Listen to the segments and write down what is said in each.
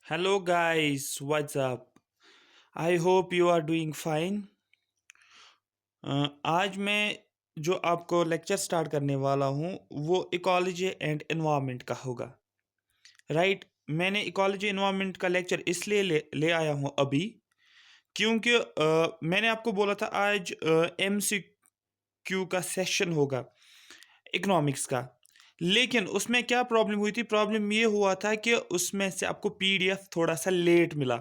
Hello guys, what's up? I hope you are doing fine. आज मैं जो आपको लेक्चर स्टार्ट करने वाला हूँ वो इकोलॉजी एंड एनवायरनमेंट का होगा। राइट, मैंने इकोलॉजी एनवायरनमेंट का लेक्चर इसलिए ले आया हूँ अभी क्योंकि मैंने आपको बोला था आज MCQ का सेशन होगा इकोनॉमिक्स का। लेकिन उसमें क्या प्रॉब्लम हुई थी? प्रॉब्लम ये हुआ था कि उसमें से आपको PDF थोड़ा सा लेट मिला,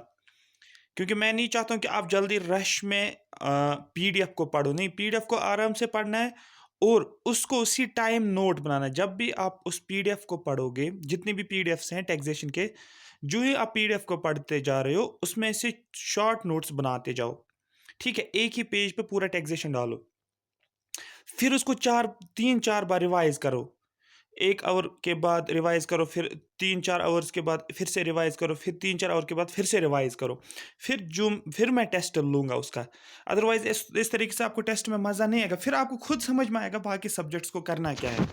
क्योंकि मैं नहीं चाहता हूँ कि आप जल्दी रश में पीडीएफ को पढ़ो। नहीं, पीडीएफ को आराम से पढ़ना है और उसको उसी टाइम नोट बनाना है। जब भी आप उस पीडीएफ को पढ़ोगे, जितनी भी पीडीएफ्स हैं टैक्सेशन के, जो ही आप पीडीएफ को पढ़ते जा रहे हो उसमें से शॉर्ट नोट्स बनाते जाओ। ठीक है, एक ही पेज पे पूरा टैक्सेशन डालो, फिर उसको 3-4 बार रिवाइज करो। 1 आवर के बाद रिवाइज करो, फिर 3-4 आवर्स के बाद फिर से रिवाइज करो, फिर 3-4 आवर के बाद फिर से रिवाइज करो। फिर मैं टेस्ट लूँगा उसका। अदरवाइज इस तरीके से आपको टेस्ट में मज़ा नहीं आएगा। फिर आपको खुद समझ में आएगा बाकी सब्जेक्ट्स को करना क्या है।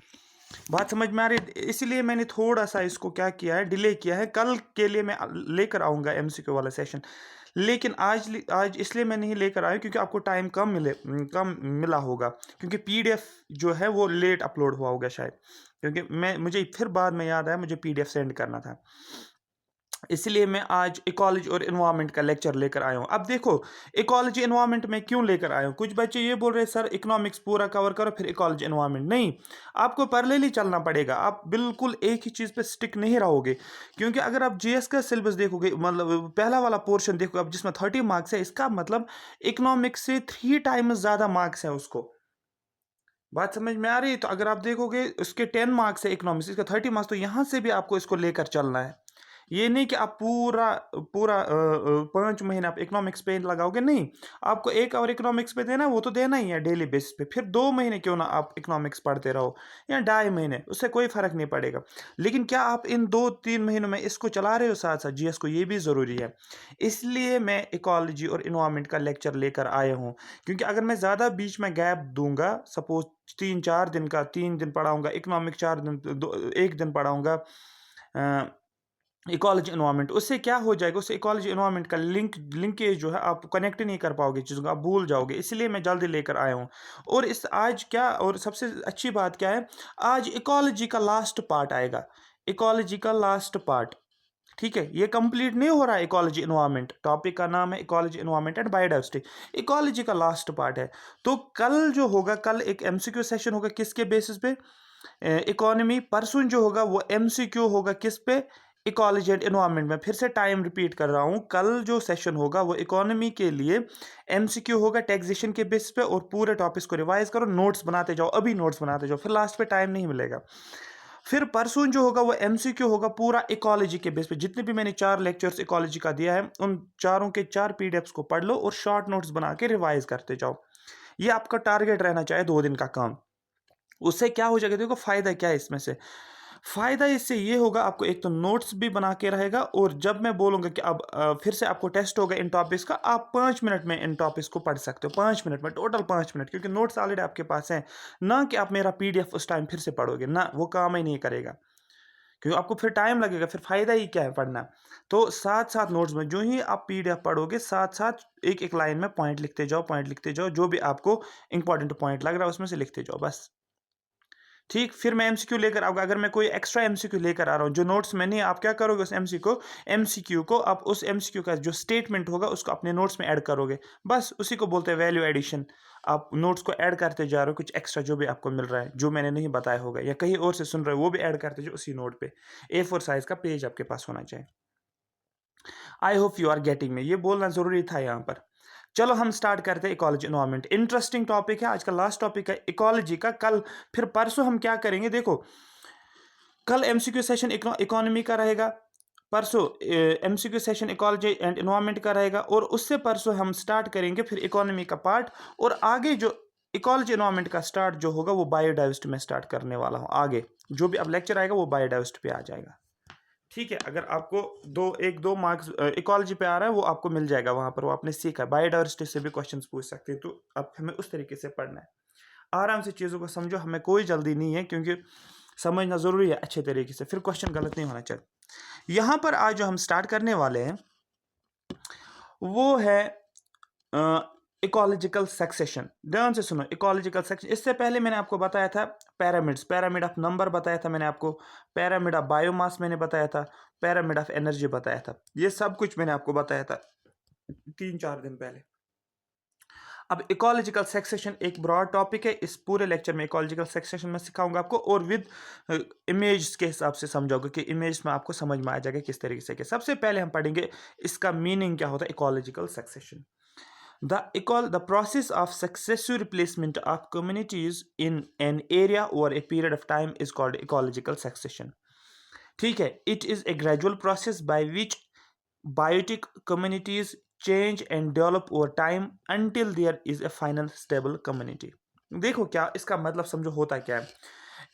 बात समझ में आ रही है? इसीलिए मैंने थोड़ा सा इसको क्या किया है, डिले किया है। कल के लिए मैं लेकर आऊँगा MCQ वाला सेशन, लेकिन आज इसलिए मैं नहीं लेकर आया क्योंकि आपको टाइम कम मिला होगा, क्योंकि PDF जो है वो लेट अपलोड हुआ होगा शायद, क्योंकि मुझे फिर बाद में याद आया मुझे PDF सेंड करना था। इसलिए मैं आज इकोलॉजी और एनवायरनमेंट का लेक्चर लेकर आया हूँ। अब देखो, इकोलॉजी एनवायरनमेंट में क्यों लेकर आया हूँ? कुछ बच्चे ये बोल रहे हैं सर इकोनॉमिक्स पूरा कवर करो फिर इकोलॉजी एनवायरनमेंट। नहीं, आपको पैरेलली चलना पड़ेगा। आप बिल्कुल एक ही चीज़ पे स्टिक नहीं रहोगे, क्योंकि अगर आप जीएस का सिलेबस देखोगे, मतलब पहला वाला पोर्शन देखोगे आप जिसमें 30 मार्क्स है, इसका मतलब इकोनॉमिक्स से 3 टाइम्स ज़्यादा मार्क्स है उसको। बात समझ में आ रही है? तो अगर आप देखोगे उसके 10 मार्क्स है इकोनॉमिक्स, इसका 30 मार्क्स, तो यहाँ से भी आपको इसको लेकर चलना है। ये नहीं कि आप पूरा पूरा 5 महीने आप इकोनॉमिक्स पे लगाओगे। नहीं, आपको 1 आवर इकोनॉमिक्स पे देना है, वो तो देना ही है डेली बेसिस पे। फिर 2 महीने क्यों ना आप इकोनॉमिक्स पढ़ते रहो, या 2.5 महीने, उससे कोई फ़र्क नहीं पड़ेगा। लेकिन क्या आप इन 2-3 महीनों में इसको चला रहे हो साथ-साथ जीएस को? ये भी ज़रूरी है। इसलिए मैं इकोलॉजी और एनवायरनमेंट का लेक्चर लेकर आया हूँ, क्योंकि अगर मैं ज़्यादा बीच में गैप दूँगा, सपोज़ 3-4 दिन का, 3 दिन पढ़ाऊँगा इकोनॉमिक, 4 दिन, 1 दिन पढ़ाऊँगा इकोलॉजी एनवायरनमेंट, उससे क्या हो जाएगा? उससे इकोलॉजी एनवायरनमेंट का लिंकेज जो है आप कनेक्ट ही नहीं कर पाओगे चीज़ों को, आप भूल जाओगे। इसलिए मैं जल्दी लेकर आया हूँ। और इस आज क्या, और सबसे अच्छी बात क्या है, आज इकोलॉजी का लास्ट पार्ट आएगा। इकोलॉजी का लास्ट पार्ट, ठीक है? ये कंप्लीट नहीं हो रहा है। इकोलॉजी एनवायरनमेंट टॉपिक का नाम है, ecology environment and biodiversity. Ecology का लास्ट पार्ट है। तो कल जो होगा, कल एक MCQ सेशन होगा किसके बेसिस पे? इकोनॉमी। परसों जो होगा वो MCQ होगा किस पे? इकोलॉजी एंड एनवायरनमेंट में। फिर से टाइम रिपीट कर रहा हूँ, कल जो सेशन होगा वो इकोनॉमी के लिए MCQ होगा टैक्सेशन के बेस पे, और पूरे टॉपिक्स को रिवाइज करो, नोट्स बनाते जाओ, अभी नोट्स बनाते जाओ, फिर लास्ट पे टाइम नहीं मिलेगा। फिर परसों जो होगा वो MCQ होगा पूरा इकोलॉजी के बेस पे। जितने भी मैंने 4 लेक्चर्स इकोलॉजी का दिया है, उन चारों के 4 PDFs को पढ़ लो और शॉर्ट नोट्स बना के रिवाइज करते जाओ। ये आपका टारगेट रहना चाहिए 2 दिन का काम। उससे क्या हो जाएगा, देखो फ़ायदा क्या है इसमें से? फ़ायदा इससे ये होगा, आपको एक तो नोट्स भी बना के रहेगा, और जब मैं बोलूँगा कि अब फिर से आपको टेस्ट होगा इन टॉपिक्स का, आप 5 मिनट में इन टॉपिक्स को पढ़ सकते हो। 5 मिनट में, टोटल 5 मिनट, क्योंकि नोट्स ऑलरेडी आपके पास हैं। ना कि आप मेरा PDF उस टाइम फिर से पढ़ोगे, ना, वो काम ही नहीं करेगा, क्योंकि आपको फिर टाइम लगेगा, फिर फ़ायदा ही क्या है पढ़ना? तो साथ-साथ नोट्स में जो ही आप PDF पढ़ोगे, साथ-साथ एक-एक लाइन में पॉइंट लिखते जाओ, जो भी आपको इम्पोर्टेंट पॉइंट लग रहा है उसमें से लिखते जाओ, बस। ठीक, फिर मैं MCQ लेकर आऊँगा। अगर मैं कोई एक्स्ट्रा MCQ लेकर आ रहा हूँ जो नोट्स में नहीं है, आप क्या करोगे? उस MCQ को आप उस MCQ का जो स्टेटमेंट होगा उसको अपने नोट्स में ऐड करोगे। बस उसी को बोलते हैं वैल्यू एडिशन। आप नोट्स को ऐड करते जा रहे हो, कुछ एक्स्ट्रा जो भी आपको मिल रहा है, जो मैंने नहीं बताया होगा या कहीं और से सुन रहे हो, वो भी ऐड करते जाओ उसी नोट पे। A4 साइज़ का पेज आपके पास होना चाहिए। I hope you are getting me. ये बोलना ज़रूरी था यहाँ पर। चलो हम स्टार्ट करते हैं इकोलॉजी एनवायरनमेंट। इंटरेस्टिंग टॉपिक है, आज का लास्ट टॉपिक है इकोलॉजी का। कल फिर परसों हम क्या करेंगे, देखो, कल MCQ सेशन इकोनॉमी का रहेगा, परसों MCQ session ecology and environment का रहेगा, और उससे परसों हम स्टार्ट करेंगे फिर इकोनॉमी का पार्ट, और आगे जो इकोलॉजी एनवायरनमेंट का स्टार्ट जो होगा वो बायोडाइवर्सिटी में स्टार्ट करने वाला हूँ। आगे जो भी अब लेक्चर आएगा वो बायोडाइवर्सिटी पे आ जाएगा। ठीक है, अगर आपको 1-2 मार्क्स इकोलॉजी पे आ रहा है, वो आपको मिल जाएगा वहाँ पर, वो आपने सीखा है। बायोडाइवर्सिटी से भी क्वेश्चंस पूछ सकते हैं, तो अब हमें उस तरीके से पढ़ना है। आराम से चीज़ों को समझो, हमें कोई जल्दी नहीं है, क्योंकि समझना ज़रूरी है अच्छे तरीके से, फिर क्वेश्चन गलत नहीं होना चाहिए। यहाँ पर आज जो हम स्टार्ट करने वाले हैं वो है इकोलॉजिकल सक्सेशन। ध्यान से सुनो, इकोलॉजिकल सक्सेशन। इससे पहले मैंने आपको बताया था पैरामिड्स, पिरामिड ऑफ नंबर बताया था मैंने आपको, पिरामिड ऑफ बायोमास मैंने बताया था, पिरामिड ऑफ एनर्जी बताया था। ये सब कुछ मैंने आपको बताया था 3-4 दिन पहले। अब इकोलॉजिकल सक्सेशन एक ब्रॉड टॉपिक है। इस पूरे लेक्चर में इकोलॉजिकल सक्सेशन में सिखाऊंगा आपको, और विद इमेज के हिसाब से समझाऊंगा कि इमेज में आपको समझ में आ जाएगा किस तरीके से। कि सबसे पहले हम पढ़ेंगे इसका मीनिंग क्या होता है ecological succession. The process of successive replacement of communities in an area over a period of time is called ecological succession. ठीक है, it is a gradual process by which biotic communities change and develop over time until there is a final stable community. देखो क्या इसका मतलब समझो होता क्या है।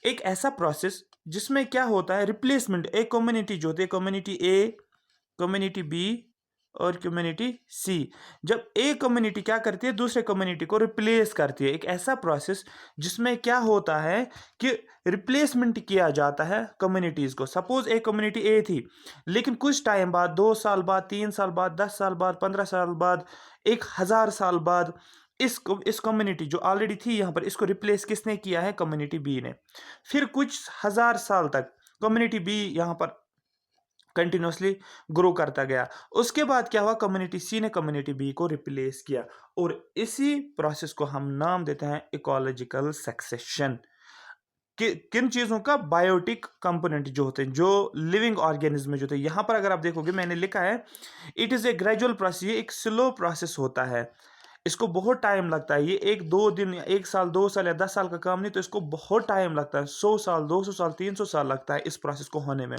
एक ऐसा प्रोसेस जिसमें क्या होता है रिप्लेसमेंट, एक कम्युनिटी जो होती है, कम्युनिटी ए, कम्युनिटी बी और कम्युनिटी सी, जब एक कम्युनिटी क्या करती है दूसरे कम्युनिटी को रिप्लेस करती है। एक ऐसा प्रोसेस जिसमें क्या होता है कि रिप्लेसमेंट किया जाता है कम्युनिटीज़ को। सपोज एक कम्युनिटी ए थी, लेकिन कुछ टाइम बाद, 2 साल बाद, 3 साल बाद, 10 साल बाद, 15 साल बाद, 1000 साल बाद इस कम्युनिटी जो ऑलरेडी थी यहाँ पर, इसको रिप्लेस किसने किया है? कम्युनिटी बी ने। फिर कुछ हजार साल तक कम्युनिटी बी यहाँ पर कंटिन्यूसली ग्रो करता गया। उसके बाद क्या हुआ? कम्युनिटी सी ने कम्युनिटी बी को रिप्लेस किया, और इसी प्रोसेस को हम नाम देते हैं इकोलॉजिकल सक्सेशन। किन चीज़ों का? बायोटिक कंपोनेंट जो होते हैं, जो लिविंग ऑर्गेनिज्म जो होते हैं। यहाँ पर अगर आप देखोगे मैंने लिखा है it is a gradual process, ये एक स्लो प्रोसेस होता है, इसको बहुत टाइम लगता है। ये 1-2 दिन या 1 साल, 2 साल या 10 साल का काम नहीं, तो इसको बहुत टाइम लगता है। 100 साल, 200 साल, 300 साल लगता है इस प्रोसेस को होने में।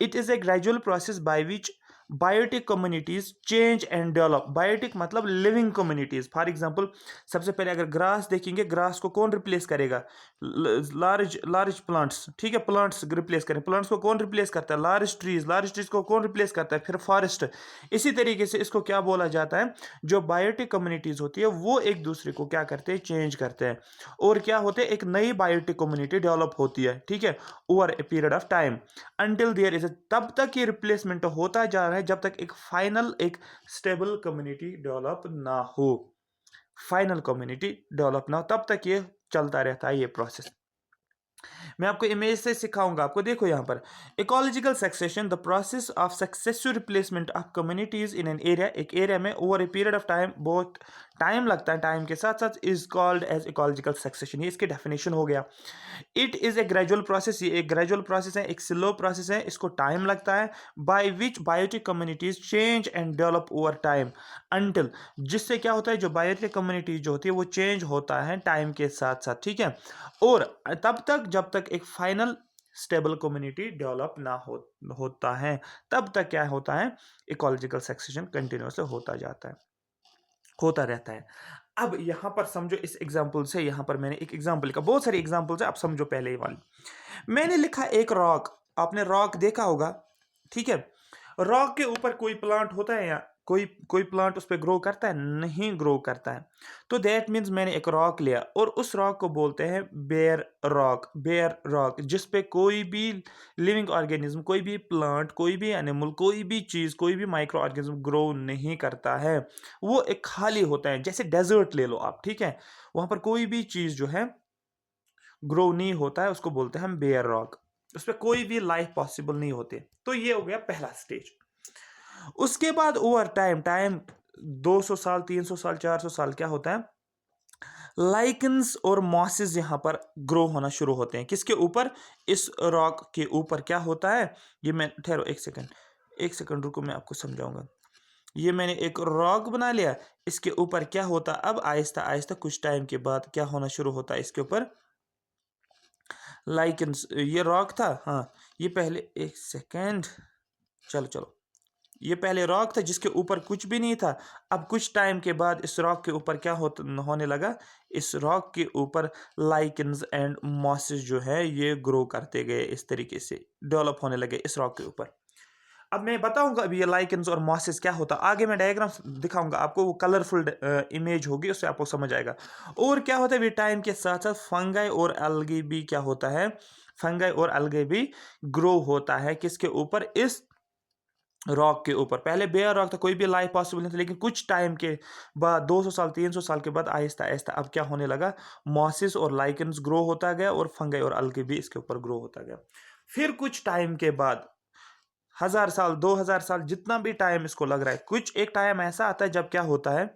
It is a gradual process by which biotic communities change and develop. Biotic मतलब लिविंग कम्युनिटीज। फॉर एग्जांपल, सबसे पहले अगर ग्रास देखेंगे, ग्रास को कौन रिप्लेस करेगा? लार्ज प्लांट्स, ठीक है, प्लांट्स रिप्लेस करें। प्लांट्स को कौन रिप्लेस करता है? लार्ज ट्रीज को कौन रिप्लेस करता है? फिर फॉरेस्ट। इसी तरीके से इसको क्या बोला जाता है? जो बायोटिक कम्युनिटीज होती है वो एक दूसरे को क्या करते हैं? चेंज करते हैं, और क्या होते हैं? एक नई बायोटिक कम्युनिटी डेवलप होती है, ठीक है, over a period of time. Until there is, तब तक ये रिप्लेसमेंट होता जा रहा है जब तक एक फाइनल, एक स्टेबल कम्युनिटी डेवलप ना हो। फाइनल कम्युनिटी डेवलप ना हो तब तक ये चलता रहता है ये प्रोसेस। मैं आपको इमेज से सिखाऊंगा आपको। देखो यहाँ पर ecological succession, the process of successive replacement of communities in an area, एक एरिया में over a period of time, बहुत टाइम लगता है, टाइम के साथ साथ, is called as ecological succession. ये इसकी डेफिनेशन हो गया। It is a gradual process, ये एक ग्रेजुअल प्रोसेस है, एक स्लो प्रोसेस है, इसको टाइम लगता है। By which biotic communities change and develop over time until, जिससे क्या होता है? जो बायोटिक कम्युनिटी जो होती है वो चेंज होता है टाइम के साथ साथ, ठीक है, और तब तक जब तक एक फाइनल स्टेबल कम्युनिटी डेवलप ना होता है, तब तक क्या होता है? इकोलॉजिकल सक्सेशन कंटिन्यूसली होता जाता है, होता रहता है। अब यहाँ पर समझो इस एग्जाम्पल से, यहाँ पर मैंने एक एग्जाम्पल लिखा, बहुत सारे एग्जाम्पल्स है, आप समझो पहले ही वाली। मैंने लिखा एक रॉक, आपने रॉक देखा होगा, ठीक है। रॉक के ऊपर कोई प्लांट होता है या कोई कोई प्लांट उस पर ग्रो करता है? नहीं ग्रो करता है। तो दैट मीन्स मैंने एक रॉक लिया, और उस रॉक को बोलते हैं बेयर रॉक। बेयर रॉक, जिस पे कोई भी लिविंग ऑर्गेनिज्म, कोई भी प्लांट, कोई भी एनिमल, कोई भी चीज़, कोई भी माइक्रो ऑर्गेनिज्म ग्रो नहीं करता है। वो एक खाली होता है, जैसे डेजर्ट ले लो आप, ठीक है, वहाँ पर कोई भी चीज़ जो है ग्रो नहीं होता है, उसको बोलते हैं हम बेयर रॉक। उस पर कोई भी लाइफ पॉसिबल नहीं होती। तो ये हो गया पहला स्टेज। उसके बाद ओवर टाइम, टाइम 200 साल, 300 साल, 400 साल, क्या होता है? लाइकन्स और मॉसेस यहाँ पर ग्रो होना शुरू होते हैं। किसके ऊपर? इस रॉक के ऊपर। क्या होता है? ये मैं, ठहरो एक सेकंड, एक सेकंड रुको, मैं आपको समझाऊंगा। ये मैंने एक रॉक बना लिया, इसके ऊपर क्या होता? अब आहिस्ता आहिस्ता कुछ टाइम के बाद क्या होना शुरू होता है? इसके ऊपर लाइकन्स। ये रॉक था, हाँ, ये पहले, एक सेकेंड, चलो चलो, ये पहले रॉक था जिसके ऊपर कुछ भी नहीं था। अब कुछ टाइम के बाद इस रॉक के ऊपर क्या होने लगा? इस रॉक के ऊपर लाइकन्स एंड मॉसेस जो है ये ग्रो करते गए, इस तरीके से डेवलप होने लगे इस रॉक के ऊपर। अब मैं बताऊंगा अभी ये लाइकन्स और मॉसेस क्या होता है। आगे मैं डायग्राम दिखाऊंगा आपको, वो कलरफुल इमेज होगी, उससे आपको समझ आएगा। और क्या होता है? भी टाइम के साथ साथ फंगाई और एल्गी भी क्या होता है? फंगाई और अलगे भी ग्रो होता है किसके ऊपर, इस रॉक के ऊपर। पहले बेयर रॉक था, कोई भी लाइफ पॉसिबल नहीं था, लेकिन कुछ टाइम के बाद 200 साल 300 साल के बाद आहिस्ता आहिस्ता अब क्या होने लगा, मॉसिस और लाइकेंस ग्रो होता गया और फंगाई और अलगे भी इसके ऊपर ग्रो होता गया। फिर कुछ टाइम के बाद 1000 साल 2000 साल जितना भी टाइम इसको लग रहा है, कुछ एक टाइम ऐसा आता है जब क्या होता है,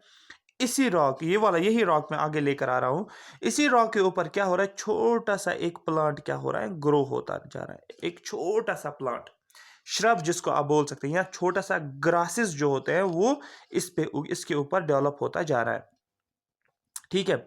इसी रॉक, ये वाला यही रॉक मैं आगे लेकर आ रहा हूं, इसी रॉक के ऊपर क्या हो रहा है, छोटा सा एक प्लांट क्या हो रहा है, ग्रो होता जा रहा है। एक छोटा सा प्लांट, श्रब जिसको आप बोल सकते हैं, या छोटा सा ग्रासेस जो होते हैं वो इसके ऊपर डेवलप होता जा रहा है। ठीक है,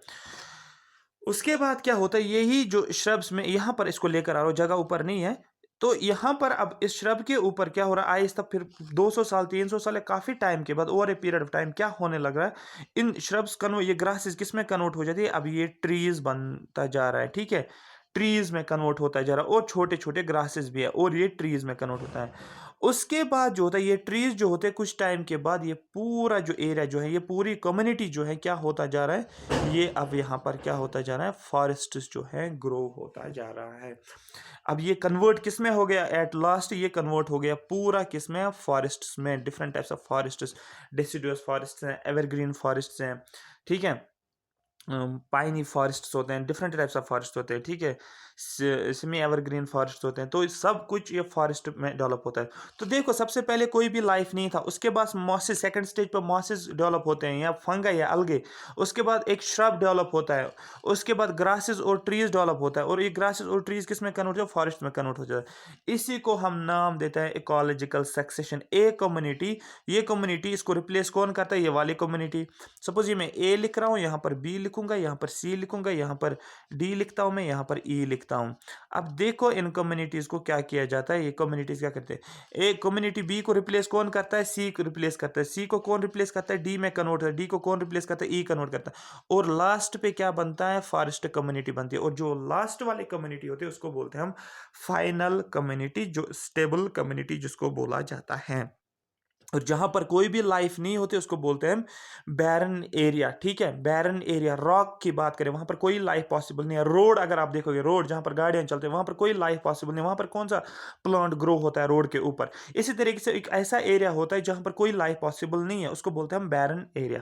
उसके बाद क्या होता है, यही जो श्रब्स में यहां पर इसको लेकर आ रहा हूं, जगह ऊपर नहीं है, तो यहां पर अब इस श्रब के ऊपर क्या हो रहा है, आहिस्ता फिर 200 साल 300 साल काफी टाइम के बाद, over a period of time क्या होने लग रहा है, इन श्रब्स ये ग्रासेस किस में कन्वर्ट हो जाती है, अब ये ट्रीज बनता जा रहा है। ठीक है, ट्रीज में कन्वर्ट होता जा रहा है, और छोटे छोटे ग्रासेस भी है और ये ट्रीज में कन्वर्ट होता है। उसके बाद जो होता है, ये ट्रीज जो होते हैं कुछ टाइम के बाद, ये पूरा जो एरिया जो है, ये पूरी कम्युनिटी जो है क्या होता जा रहा है, ये अब यहाँ पर क्या होता जा रहा है, फॉरेस्ट जो है ग्रो होता जा रहा है। अब ये कन्वर्ट किस में हो गया, एट लास्ट ये कन्वर्ट हो गया पूरा किस में, फॉरेस्ट में। Different types of forest, deciduous forest हैं, एवरग्रीन फॉरेस्ट हैं, ठीक है, पाइनी फॉरेस्ट होते हैं, डिफरेंट टाइप्स ऑफ फॉरेस्ट होते हैं। ठीक है, सेमी एवरग्रीन फॉरेस्ट होते हैं, तो सब कुछ ये फॉरेस्ट में डेवलप होता है। तो देखो, सबसे पहले कोई भी लाइफ नहीं था, उसके बाद मॉसेस, सेकंड स्टेज पर मॉसेस डेवलप होते हैं या फंगा या अलगे, उसके बाद एक श्रब डेवलप होता है, उसके बाद ग्रासेस और ट्रीज डेवलप होता है, और ये ग्रासेस और ट्रीज किस में कन्वर्ट हो, फॉरेस्ट में कन्वर्ट हो जाता है। इसी को हम नाम देते हैं इकोलॉजिकल सक्सेशन। ए कम्युनिटी, ये कम्युनिटी, इसको रिप्लेस कौन करता है, ये वाली कम्युनिटी। सपोज ये मैं ए लिख रहा हूँ, यहाँ पर बी लिखूंगा, यहाँ पर सी लिखूंगा, यहाँ पर डी लिखता हूँ मैं, यहाँ पर ई लिखता हूँ। अब देखो इन कम्युनिटीज को क्या किया जाता है, ये कम्युनिटीज क्या करते हैं, ए कम्युनिटी बी को रिप्लेस कौन करता है, सी को रिप्लेस करता है, सी को कौन रिप्लेस करता है, डी में कन्वर्ट करता है, डी को कौन रिप्लेस करता है, ई कन्वर्ट करता है, और लास्ट पे क्या बनता है, फॉरेस्ट कम्युनिटी बनती है। और जो लास्ट वाली कम्युनिटी होती है उसको बोलते हैं हम फाइनल कम्युनिटी, जो स्टेबल कम्युनिटी जिसको बोला जाता है। और जहां पर कोई भी लाइफ नहीं होती उसको बोलते हैं बैरन एरिया। ठीक है, बैरन एरिया, रॉक की बात करें, वहां पर कोई लाइफ पॉसिबल नहीं है। रोड अगर आप देखोगे, रोड जहां पर गाड़ियां चलते हैं वहां पर कोई लाइफ पॉसिबल नहीं, वहां पर कौन सा प्लांट ग्रो होता है, रोड के ऊपर। इसी तरीके से एक ऐसा एरिया होता है जहां पर कोई लाइफ पॉसिबल नहीं है, उसको बोलते हैं हम बैरन एरिया।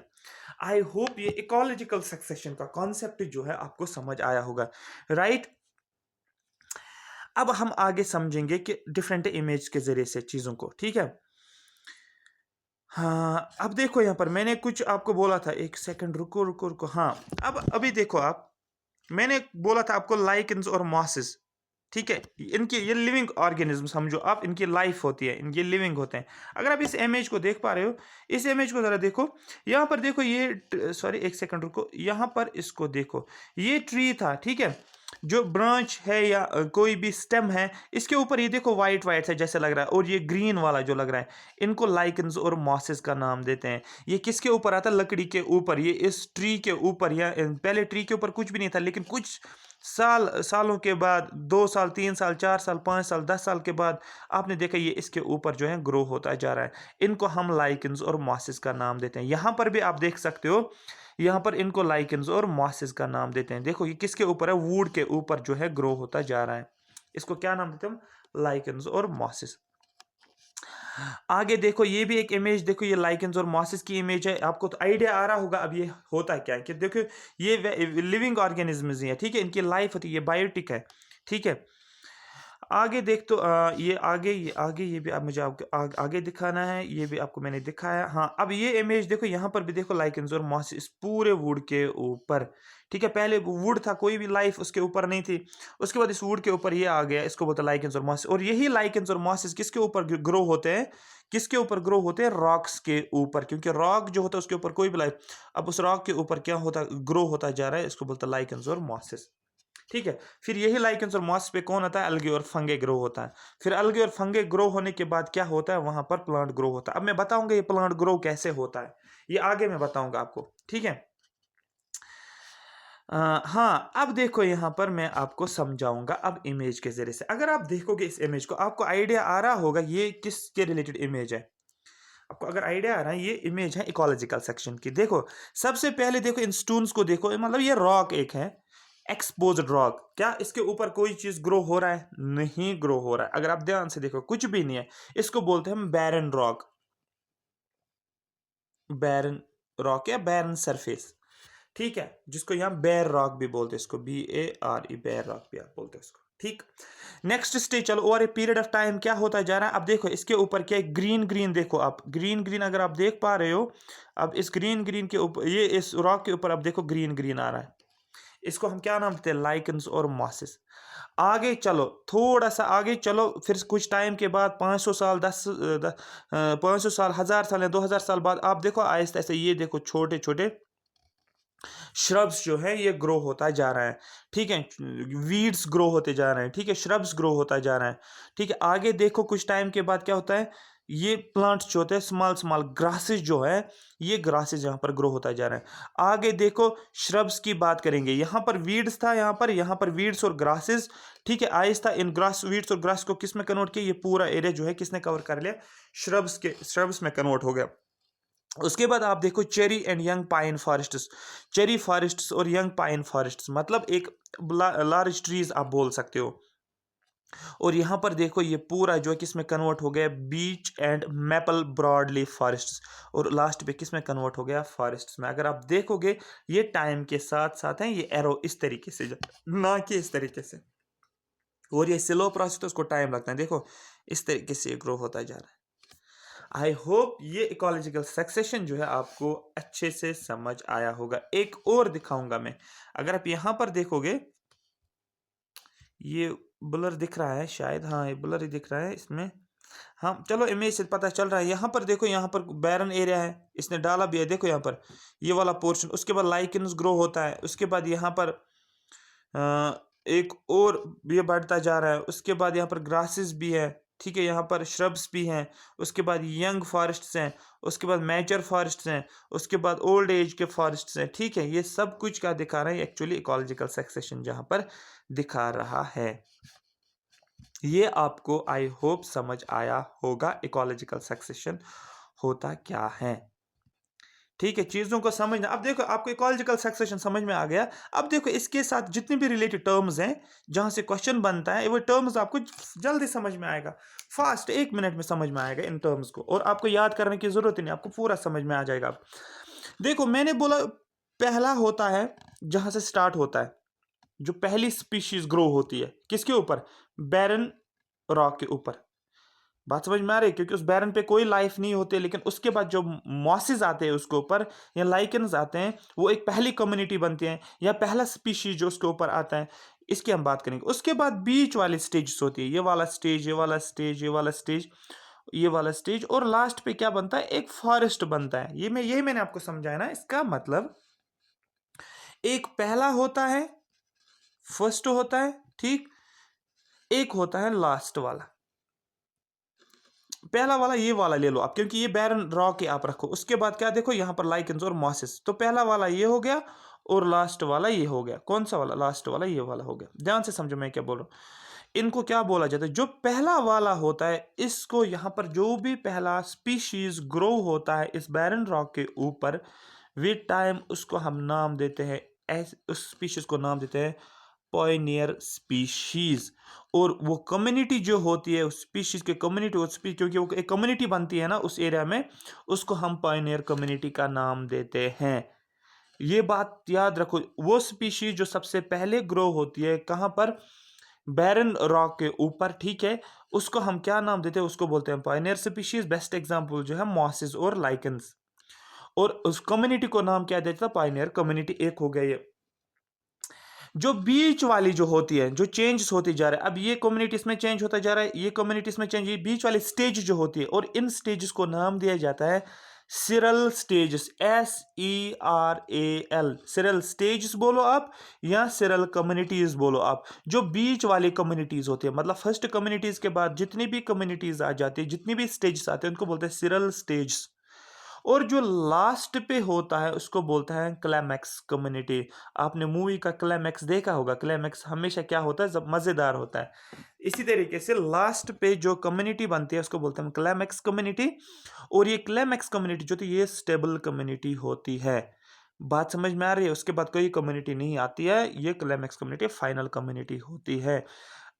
आई होप ये इकोलॉजिकल सक्सेशन का कॉन्सेप्ट जो है आपको समझ आया होगा, राइट। अब हम आगे समझेंगे कि डिफरेंट इमेज के जरिए से चीजों को। ठीक है, हाँ, अब देखो यहाँ पर मैंने कुछ आपको बोला था, एक सेकंड रुको रुको रुको, हाँ। अब अभी देखो आप, मैंने बोला था आपको लाइकेंस और मॉसेस। ठीक है, इनकी ये लिविंग ऑर्गेनिज्म समझो आप, इनकी लाइफ होती है, इनके लिविंग होते हैं। अगर आप इस इमेज को देख पा रहे हो, इस इमेज को जरा देखो, यहाँ पर देखो ये, सॉरी एक सेकंड रुको, यहाँ पर इसको देखो, ये ट्री था। ठीक है, जो ब्रांच है या कोई भी स्टेम है, इसके ऊपर ये देखो वाइट वाइट है जैसे लग रहा है, और ये ग्रीन वाला जो लग रहा है, इनको लाइकेंस और मॉसेस का नाम देते हैं। ये किसके ऊपर आता है, लकड़ी के ऊपर, ये इस ट्री के ऊपर, या पहले ट्री के ऊपर कुछ भी नहीं था, लेकिन कुछ सालों के बाद, 2 साल 3 साल 4 साल 5 साल 10 साल के बाद आपने देखा ये इसके ऊपर जो है ग्रो होता जा रहा है। इनको हम लाइकेंस और मॉसेस का नाम देते हैं। यहाँ पर भी आप देख सकते हो, यहाँ पर इनको लाइकेंस और मॉसेस का नाम देते हैं। देखो ये किसके ऊपर है, वुड के ऊपर जो है ग्रो होता जा रहा है, इसको क्या नाम देते हैं हम, लाइकेंस और मॉसेस। आगे देखो, ये भी एक इमेज देखो, ये लाइकेंस और मॉसेस की इमेज है। आपको तो आइडिया आ रहा होगा अब ये होता क्या है, कि देखो ये लिविंग ऑर्गेनिज्म्स हैं। ठीक है, इनकी लाइफ होती है, ये बायोटिक है। ठीक है, आगे देख तो ये भी आप मुझे आपको आगे दिखाना है, ये भी आपको मैंने दिखाया। हाँ, अब ये इमेज देखो, यहाँ पर भी देखो लाइकेंस और मॉस इस पूरे वुड के ऊपर। ठीक है, पहले वुड था, कोई भी लाइफ उसके ऊपर नहीं थी, उसके बाद इस वुड के ऊपर ये आ गया, इसको बोलते हैं लाइकेंस और मॉस। और यही लाइकेंस और मॉस किसके ऊपर ग्रो होते हैं, किसके ऊपर ग्रो होते हैं, रॉक्स के ऊपर, क्योंकि रॉक जो होता है उसके ऊपर कोई भी लाइफ, अब उस रॉक के ऊपर क्या होता ग्रो होता जा रहा है, इसको बोलते हैं लाइकेंस और मॉसेस। ठीक है, फिर यही लाइकेंस और मॉस पे कौन आता है, अलगे और फंगे ग्रो होता है। फिर अलगे और फंगे ग्रो होने के बाद क्या होता है, वहां पर प्लांट ग्रो होता है। अब मैं बताऊंगा ये प्लांट ग्रो कैसे होता है, ये आगे मैं बताऊंगा आपको। ठीक है, हाँ, अब देखो यहाँ पर मैं आपको समझाऊंगा अब इमेज के जरिए से। अगर आप देखोगे इस इमेज को, आपको आइडिया आ रहा होगा ये किसके रिलेटेड इमेज है। आपको अगर आइडिया आ रहा है, ये इमेज है इकोलॉजिकल सेक्शन की। देखो, सबसे पहले देखो इन स्टोन्स को देखो, मतलब ये रॉक एक है, एक्सपोज्ड रॉक, क्या इसके ऊपर कोई चीज ग्रो हो रहा है? नहीं ग्रो हो रहा है। अगर आप ध्यान से देखो कुछ भी नहीं है, इसको बोलते हैं हम बैरन रॉक, बैरन रॉक या बैरन सरफेस, ठीक है, जिसको यहाँ बेयर रॉक भी बोलते हैं, इसको BARE, बेयर रॉक भी आप बोलते हैं इसको, ठीक। नेक्स्ट स्टेज, चलो over a period of time क्या होता जा रहा है। अब देखो इसके ऊपर क्या है, ग्रीन ग्रीन, देखो आप ग्रीन ग्रीन अगर आप देख पा रहे हो, अब इस ग्रीन ग्रीन के ऊपर, ये इस रॉक के ऊपर अब देखो ग्रीन ग्रीन आ रहा है, इसको हम क्या नाम देते हैं? लाइकन्स और मॉसेस। आगे चलो, थोड़ा सा आगे चलो, फिर कुछ टाइम के बाद 500 साल 500 साल, 1000 साल या 2000 साल बाद आप देखो आहिस्ता आहिस्ता ये देखो छोटे छोटे श्रब्स जो है ये ग्रो होता जा रहा है, ठीक है, वीड्स ग्रो होते जा रहे हैं, ठीक है, श्रब्स ग्रो होता जा रहा है, ठीक है। आगे देखो कुछ टाइम के बाद क्या होता है, ये प्लांट्स जो होते हैं स्मॉल स्मॉल ग्रासेस जो है, ये ग्रासेस यहाँ पर ग्रो होता जा रहा है। आगे देखो श्रब्स की बात करेंगे, यहाँ पर वीड्स था, यहाँ पर वीड्स और ग्रासेस, ठीक है। आहिस्ता इन ग्रास वीड्स और ग्रास को किस में कन्वर्ट किया, ये पूरा एरिया जो है किसने कवर कर लिया? श्रब्स में कन्वर्ट हो गया। उसके बाद आप देखो cherry and young pine forests, cherry forests और यंग पाइन फॉरेस्ट्स, मतलब एक लार्ज ट्रीज आप बोल सकते हो। और यहाँ पर देखो ये पूरा जो है किसमें कन्वर्ट हो गया? Beech and maple broad leaf forests, और लास्ट पे किसमें कन्वर्ट हो गया? फॉरेस्ट्स में। अगर आप देखोगे ये टाइम के साथ साथ है, ये एरो इस तरीके से ना कि इस तरीके से, और ये स्लो प्रोसेस तो उसको टाइम लगता है, देखो इस तरीके से ग्रो होता जा रहा है। आई होप ये इकोलॉजिकल सक्सेशन जो है आपको अच्छे से समझ आया होगा। एक और दिखाऊंगा मैं, अगर आप यहां पर देखोगे, ये ब्लर दिख रहा है शायद, हाँ ये ब्लर ही दिख रहा है इसमें, हाँ चलो इमेज से पता चल रहा है। यहाँ पर देखो, यहाँ पर बैरन एरिया है, इसने डाला भी है, देखो यहाँ पर ये वाला पोर्शन, उसके बाद लाइकेन्स ग्रो होता है, उसके बाद यहाँ पर एक और ये बढ़ता जा रहा है, उसके बाद यहाँ पर ग्रासेस भी है, ठीक है, यहाँ पर श्रब्स भी हैं, उसके बाद यंग फॉरेस्ट्स हैं, उसके बाद मैच्योर फॉरेस्ट्स हैं, उसके बाद ओल्ड एज के फॉरेस्ट्स हैं, ठीक है। ये सब कुछ क्या दिखा रहा है? एक्चुअली इकोलॉजिकल सक्सेशन जहाँ पर दिखा रहा है। ये आपको आई होप समझ आया होगा इकोलॉजिकल सक्सेशन होता क्या है, ठीक है, चीज़ों को समझना। अब देखो आपको इकोलॉजिकल सक्सेशन समझ में आ गया। अब देखो इसके साथ जितने भी रिलेटेड टर्म्स हैं जहाँ से क्वेश्चन बनता है, वो टर्म्स आपको जल्दी समझ में आएगा, फास्ट 1 मिनट में समझ में आएगा इन टर्म्स को, और आपको याद करने की ज़रूरत ही नहीं, आपको पूरा समझ में आ जाएगा। अब देखो मैंने बोला पहला होता है जहाँ से स्टार्ट होता है, जो पहली स्पीशीज ग्रो होती है किसके ऊपर? बैरन रॉक के ऊपर। बात समझ में आ रही है? क्योंकि उस बैरन पे कोई लाइफ नहीं होती, लेकिन उसके बाद जो मॉसेस आते हैं उसके ऊपर या लाइकेन्स आते हैं, वो एक पहली कम्युनिटी बनती है या पहला स्पीशीज जो उसके ऊपर आता है, इसकी हम बात करेंगे। उसके बाद बीच वाली स्टेज होती है, ये वाला स्टेज, ये वाला स्टेज, ये वाला स्टेज, ये वाला स्टेज, और लास्ट पे क्या बनता है? एक फॉरेस्ट बनता है। यही मैंने आपको समझाया ना। इसका मतलब एक पहला होता है, फर्स्ट होता है, ठीक, एक होता है लास्ट वाला। पहला वाला ये वाला ले लो आप, क्योंकि ये बैरन रॉक है, आप रखो। उसके बाद क्या देखो यहाँ पर लाइकेन्स और मॉसेस, तो पहला वाला ये हो गया और लास्ट वाला ये हो गया। कौन सा वाला? लास्ट वाला ये वाला हो गया। ध्यान से समझो मैं क्या बोल रहा हूँ। इनको क्या बोला जाता है? जो पहला वाला होता है, इसको यहाँ पर जो भी पहला स्पीशीज ग्रो होता है इस बैरन रॉक के ऊपर, विद टाइम उसको हम नाम देते हैं, उस स्पीशीज को नाम देते हैं पॉइनियर स्पीशीज। और वो कम्युनिटी जो होती है उस स्पीशीज के कम्युनिटी, क्योंकि वो एक कम्युनिटी बनती है ना उस एरिया में, उसको हम पॉइनियर कम्युनिटी का नाम देते हैं। ये बात याद रखो। वो स्पीशीज जो सबसे पहले ग्रो होती है कहाँ पर? बैरन रॉक के ऊपर, ठीक है, उसको हम क्या नाम देते हैं? उसको बोलते हैं पॉइनियर स्पीशीज। बेस्ट एग्जाम्पल जो है मॉसेस और लाइकेंस, और उस कम्युनिटी को नाम क्या देता है? Pioneer community. एक हो गया ये। जो बीच वाली जो होती है, जो चेंजेस होती जा रहा है, अब ये कम्युनिटी इसमें चेंज होता जा रहा है, ये कम्युनिटी इसमें चेंज, ये बीच वाली स्टेज जो होती है, और इन स्टेजेस को नाम दिया जाता है cereal stages, SERAL। Cereal stages बोलो आप या सिरल कम्युनिटीज बोलो आप। जो बीच वाली कम्युनिटीज होती है, मतलब फर्स्ट कम्युनिटीज के बाद जितनी भी कम्युनिटीज आ जाती है, जितनी भी स्टेजेस आते हैं, उनको बोलते हैं सिरल स्टेज। और जो लास्ट पे होता है उसको बोलता है क्लाइमैक्स कम्युनिटी। आपने मूवी का क्लाइमैक्स देखा होगा, क्लाइमैक्स हमेशा क्या होता है? जब मजेदार होता है। इसी तरीके से लास्ट पे जो कम्युनिटी बनती है उसको बोलते हैं क्लाइमैक्स कम्युनिटी। और ये क्लाइमैक्स कम्युनिटी जो थी, ये स्टेबल कम्युनिटी होती है। बात समझ में आ रही है? उसके बाद कोई कम्युनिटी नहीं आती है, ये क्लाइमैक्स कम्युनिटी फाइनल कम्युनिटी होती है।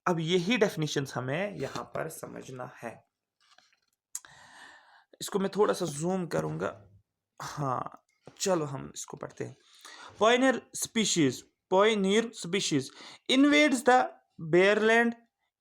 अब यही डेफिनिशंस हमें यहाँ पर समझना है। इसको मैं थोड़ा सा जूम करूंगा। हाँ, चलो हम इसको पढ़ते हैं। Pioneer species, pioneer species invades the bare land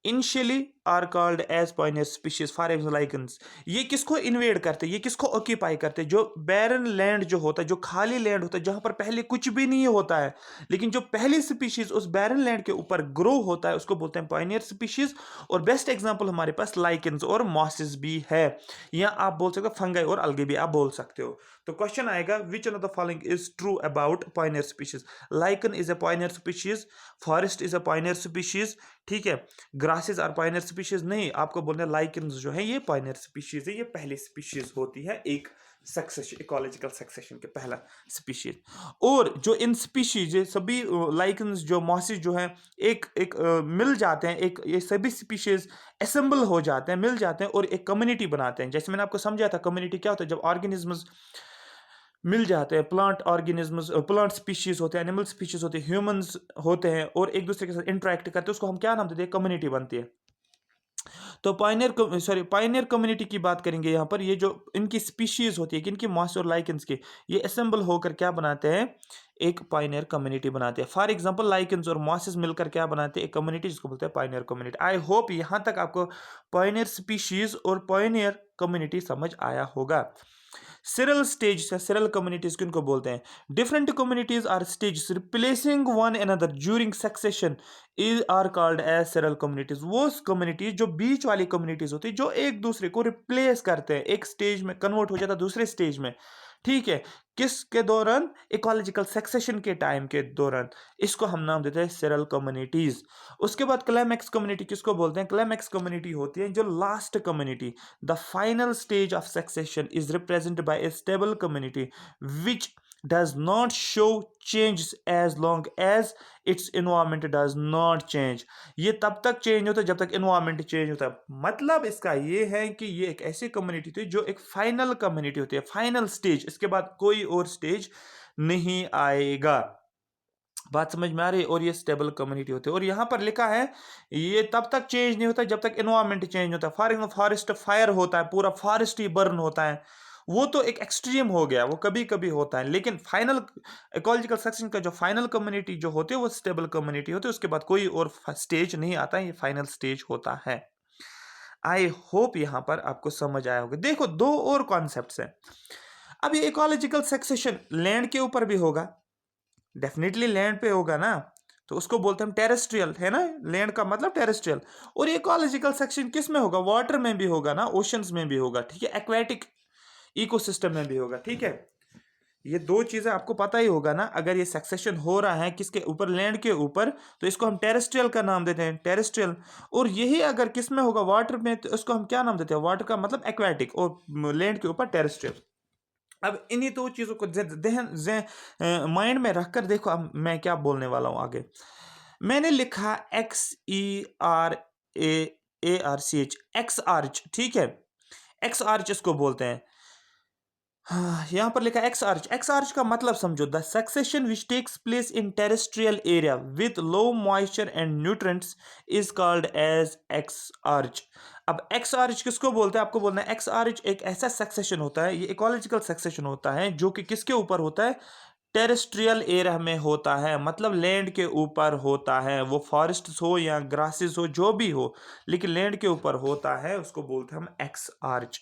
initially are called as pioneer species. For example, lichens. ये किसको इन्वेड करते हैं, ये किसको ऑक्यूपाई करते हैं? जो बैरन लैंड जो होता है, जो खाली लैंड होता है, जहां पर पहले कुछ भी नहीं होता है, लेकिन जो पहली स्पीशीज उस बैरन लैंड के ऊपर ग्रो होता है, उसको बोलते हैं पायनियर स्पीशीज। और बेस्ट एग्जांपल हमारे पास लाइकेंस और मॉसेस भी है, या आप बोल सकते हो फंगाई और अलगे भी आप बोल सकते हो। तो क्वेश्चन आएगा, which of the following is true about pioneer species? Lichen is a pioneer species, forest is a pioneer species, ठीक है। ग्रासेस आर पायनियर स्पीशीज नहीं, आपको बोलना है लाइकन्स जो है ये पायनियर स्पीशीज है, ये पहली स्पीशीज होती है एक सक्सेशन, इकोलॉजिकल सक्सेशन के पहला स्पीशीज। और जो इन स्पीशीज सभी लाइकन्स जो मॉसिस जो है एक एक मिल जाते हैं, एक ये सभी स्पीशीज असेंबल हो जाते हैं, मिल जाते हैं और एक कम्युनिटी बनाते हैं। जैसे मैंने आपको समझाया था कम्युनिटी क्या होता है, जब ऑर्गेनिजम्स मिल जाते हैं, प्लांट ऑर्गेनिजम्स, प्लांट स्पीशीज होते हैं, एनिमल स्पीशीज होते हैं, ह्यूमंस होते हैं और एक दूसरे के साथ इंटरेक्ट करते हैं, उसको हम क्या नाम देते हैं? कम्युनिटी बनती है। तो पायनियर कम्युनिटी की बात करेंगे यहाँ पर। ये जो इनकी स्पीशीज होती है, इनकी मॉस और लाइकन्स की, ये असेंबल होकर क्या बनाते हैं? एक पायनियर कम्युनिटी बनाते हैं। फॉर एग्जांपल लाइकन्स और मॉसेस मिलकर क्या बनाते हैं? एक कम्युनिटी, जिसको बोलते हैं पायनियर कम्युनिटी। आई होप यहाँ तक आपको पायनियर स्पीशीज और पायनियर कम्युनिटी समझ आया होगा। सिरल स्टेज या सिरल कम्युनिटीज किनको बोलते हैं? Different communities are stage replacing one another during succession is are called as seral communities. वो कम्युनिटीज जो बीच वाली कम्युनिटीज होती है, जो एक दूसरे को रिप्लेस करते हैं, एक स्टेज में कन्वर्ट हो जाता है दूसरे स्टेज में, ठीक है। किसके दौरान? इकोलॉजिकल सक्सेशन के टाइम के दौरान। इसको हम नाम देते हैं सिरल कम्युनिटीज। उसके बाद क्लाइमैक्स कम्युनिटी किसको बोलते हैं? क्लाइमैक्स कम्युनिटी होती है जो last community. The final stage of succession is represented by A stable community which does not show changes as long as its environment does not change। ये तब तक चेंज होता है जब तक environment चेंज होता है। मतलब इसका ये है कि ये एक ऐसी कम्युनिटी थी जो एक फाइनल कम्युनिटी होती है, फाइनल स्टेज, इसके बाद कोई और स्टेज नहीं आएगा। बात समझ में आ रही है? और ये स्टेबल कम्युनिटी होती है। और यहाँ पर लिखा है ये तब तक चेंज नहीं होता जब तक एनवायरमेंट चेंज होता है। फॉर एग्जाम्पल फॉरेस्ट फायर होता है, पूरा फॉरेस्ट ही बर्न होता है, वो तो एक एक्सट्रीम हो गया, वो कभी कभी होता है। लेकिन फाइनल इकोलॉजिकल सेक्शन का जो फाइनल कम्युनिटी जो होती है वो स्टेबल कम्युनिटी होती है, उसके बाद कोई और स्टेज नहीं आता है, ये फाइनल स्टेज होता है। आई होप यहाँ पर आपको समझ आया होगा। देखो दो और कॉन्सेप्ट्स हैं। अब ये इकोलॉजिकल सक्सेशन लैंड के ऊपर भी होगा, डेफिनेटली लैंड पे होगा ना, तो उसको बोलते हैं टेरेस्ट्रियल, है ना, लैंड का मतलब टेरेस्ट्रियल। और इकोलॉजिकल सेक्शन किस में होगा? वाटर में भी होगा ना, ओशंस में भी होगा, ठीक है, एक्वेटिक इकोसिस्टम में भी होगा, ठीक है। ये दो चीजें आपको पता ही होगा ना। अगर ये सक्सेशन हो रहा है किसके ऊपर? लैंड के ऊपर, तो इसको हम टेरेस्ट्रियल का नाम देते हैं, टेरेस्ट्रियल। और यही अगर किस में होगा? वाटर में, तो इसको हम क्या नाम देते हैं? वाटर का मतलब एक्वेटिक, और लैंड के ऊपर टेरेस्ट्रियल। अब इन्हीं दो चीजों को देहन माइंड में रखकर देखो अब मैं क्या बोलने वाला हूं आगे। मैंने लिखा XERAARCH, एक्स आर्च, ठीक है। एक्स आर्च इसको बोलते हैं। हाँ, यहाँ पर लिखा एक्स आर्च। एक्स आर्च का मतलब समझो, the succession which takes place in terrestrial area with low moisture and nutrients is called as xerarch. अब एक्स आर्च किसको बोलते हैं? आपको बोलना है एक्स आर्च एक ऐसा सक्सेशन होता है, ये इकोलॉजिकल सक्सेशन होता है जो कि किसके ऊपर होता है? टेरेस्ट्रियल एरिया में होता है, मतलब लैंड के ऊपर होता है। वो फॉरेस्ट हो या ग्रासेस हो, जो भी हो, लेकिन लैंड के ऊपर होता है, उसको बोलते हैं हम एक्स आर्च,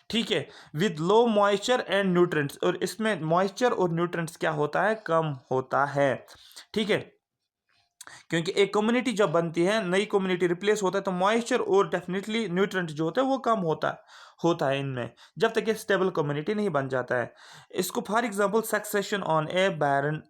ठीक है। With low moisture and nutrients, और इसमें मॉइस्चर और न्यूट्रिएंट्स क्या होता है? कम होता है, ठीक है। क्योंकि एक कम्युनिटी जब बनती है, नई कम्युनिटी रिप्लेस होता है, तो मॉइस्चर और डेफिनेटली न्यूट्रिएंट जो होता है वो कम होता है इनमें, जब तक ये स्टेबल कम्युनिटी नहीं बन जाता है। इसको for example succession on a barren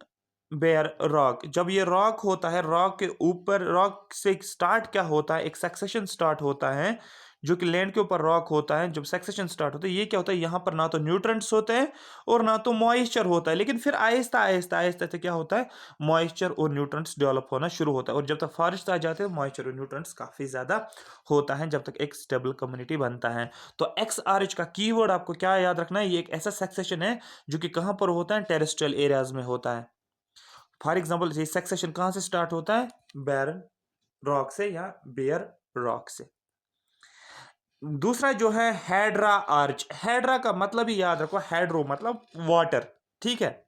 bare rock, जब ये रॉक होता है, रॉक के ऊपर, रॉक से स्टार्ट क्या होता है? एक सक्सेशन स्टार्ट होता है जो कि लैंड के ऊपर रॉक होता है, जब सक्सेशन स्टार्ट होता है, ये क्या होता है, यहाँ पर ना तो न्यूट्रेंट्स होते हैं और ना तो मॉइस्चर होता है, लेकिन फिर आहिस्ता आहिस्ता आहिस्ता से क्या होता है, मॉइस्चर और न्यूट्रेंट्स डेवलप होना शुरू होता है। और जब तक फॉरेस्ट आ जाते हैं, मॉइस्चर और न्यूट्रेंट्स काफ़ी ज़्यादा होता है, जब तक एक स्टेबल कम्युनिटी बनता है। तो एक्स आर एच का कीवर्ड आपको क्या याद रखना है, ये एक ऐसा सक्सेशन है जो कि कहाँ पर होता है, टेरेस्ट्रियल एरियाज में होता है। फॉर एग्जाम्पल ये सक्सेशन कहाँ से स्टार्ट होता है, बैरन रॉक से या बेयर रॉक से। दूसरा जो है हेड्रा आर्च, हेड्रा का मतलब ही याद रखो, हेड्रो मतलब वाटर, ठीक है,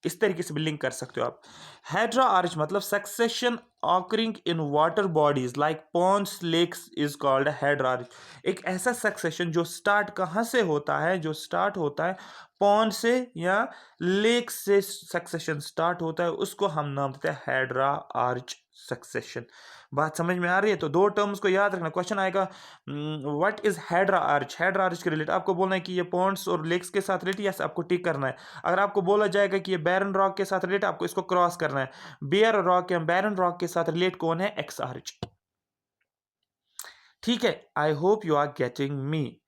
इस तरीके से भी लिंक कर सकते हो आप। हेड्रा आर्च मतलब succession occurring in water bodies like ponds lakes is called hydrarch. एक ऐसा सक्सेशन जो स्टार्ट कहाँ से होता है, जो स्टार्ट होता है पॉन्ड से या लेक से, सक्सेशन स्टार्ट होता है, उसको हम नाम देते हैं हेड्रा आर्च सक्सेशन। बात समझ में आ रही है? तो दो टर्म्स को याद रखना, क्वेश्चन आएगा what is Hedra arch, Hedra arch के रिलेटेड आपको बोलना है कि ये पॉन्ड्स और लेक्स के साथ रिलेटेड, यस आपको टिक करना है। अगर आपको बोला जाएगा कि ये बैरन रॉक के साथ रिलेट, आपको इसको क्रॉस करना है। बेयर रॉक या बैरन रॉक के साथ रिलेट कौन है, एक्स आर्च। ठीक है, I hope you are getting me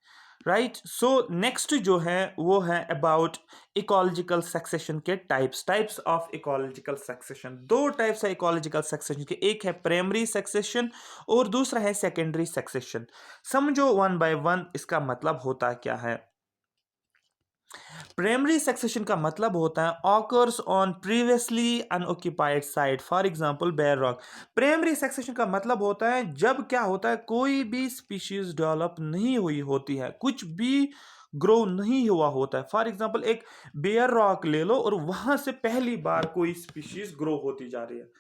right. So next जो है वो है अबाउट इकोलॉजिकल सक्सेशन के टाइप्स ऑफ इकोलॉजिकल सक्सेशन। दो टाइप्स है इकोलॉजिकल सक्सेशन के, एक है प्राइमरी सक्सेशन और दूसरा है सेकेंडरी सक्सेशन। समझो वन बाय वन इसका मतलब होता क्या है। प्राइमरी सक्सेशन का मतलब होता है occurs on previously unoccupied site, for example bare rock. Primary succession का मतलब होता है जब क्या होता है, कोई भी स्पीशीज डेवलप नहीं हुई होती है, कुछ भी ग्रो नहीं हुआ होता है। फॉर एग्जांपल एक बेयर रॉक ले लो और वहां से पहली बार कोई स्पीशीज ग्रो होती जा रही है,